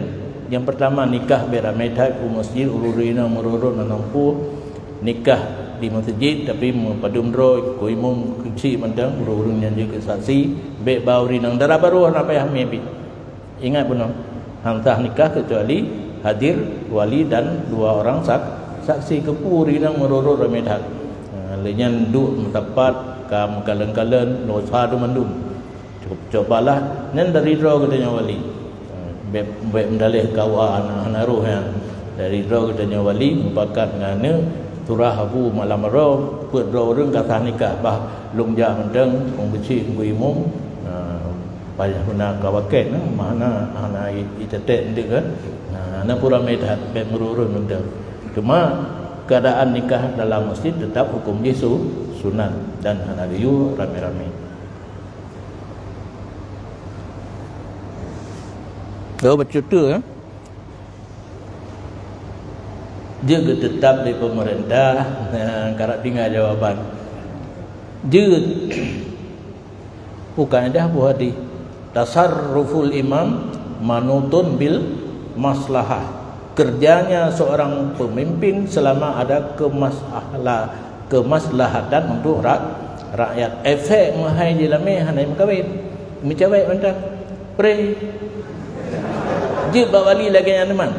Yang pertama nikah beramai ku masjid ururina mururun nanampu nikah di masjid tapi padum dro ku imum kunci mandang ururun yang juga saksi be bauri nang dara baru na payah mebi. Ingat benar. Hantah nikah kecuali hadir wali dan 2 orang saksi kepuri nang meroro ramedhat. Lenyan duk mendapat kam kalen-kalen dosa du mandum. Cukup cobalah nan dari ro katanya wali. baik mendalih kawa anak roh yang dari roh katanya wali merupakan ngana turah abu malam roh put roh reng kata nikah bah lung ja mendeng ong beci ngui mum banyak guna kawaket mana ana itetet ndik kan ana pura medat be merurun mendeng cuma keadaan nikah dalam masjid tetap hukum Yesus sunan dan ana riu rame-rame. Kalau bercuti dia tetap di pemerintah karak tinggal jawaban dia bukan dah buat di tasarruful imam manutun bil maslahah. Kerjanya seorang pemimpin selama ada kemaslahatan untuk rakyat. Efek mahai jelame hanai makawin micawai mandak pre je bawali lagi yang teman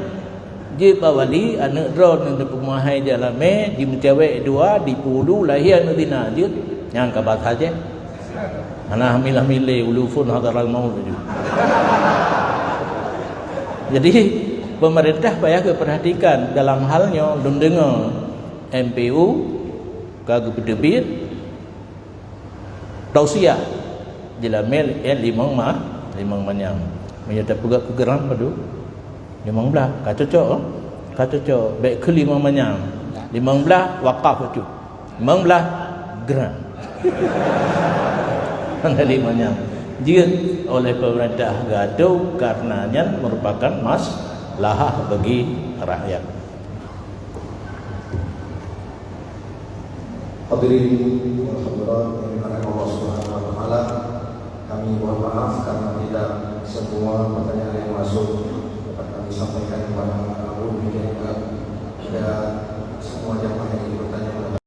je bawali anak drone untuk pemahai jalame di micawai dua di pulu lahir nudina je yang kabar saja anak hamilah-milih ulufun hadaral maut juga. Jadi pemerintah payah perhatikan dalam halnya dum dengar MPU kagak berdebit tausiah jelamel limang manyam menyata pegak kegeram padu 15 kata cocok baik ke 5 manyam 15 wakaf tu 15 geram anda 5 manyam dia oleh pemerintah gaduh karenanya merupakan maslahah bagi rakyat. Hadirin alhamdulillah yang dimuliakan Allah Subhanahu wa taala, kami mohon maaf karena tidak semua pertanyaan yang masuk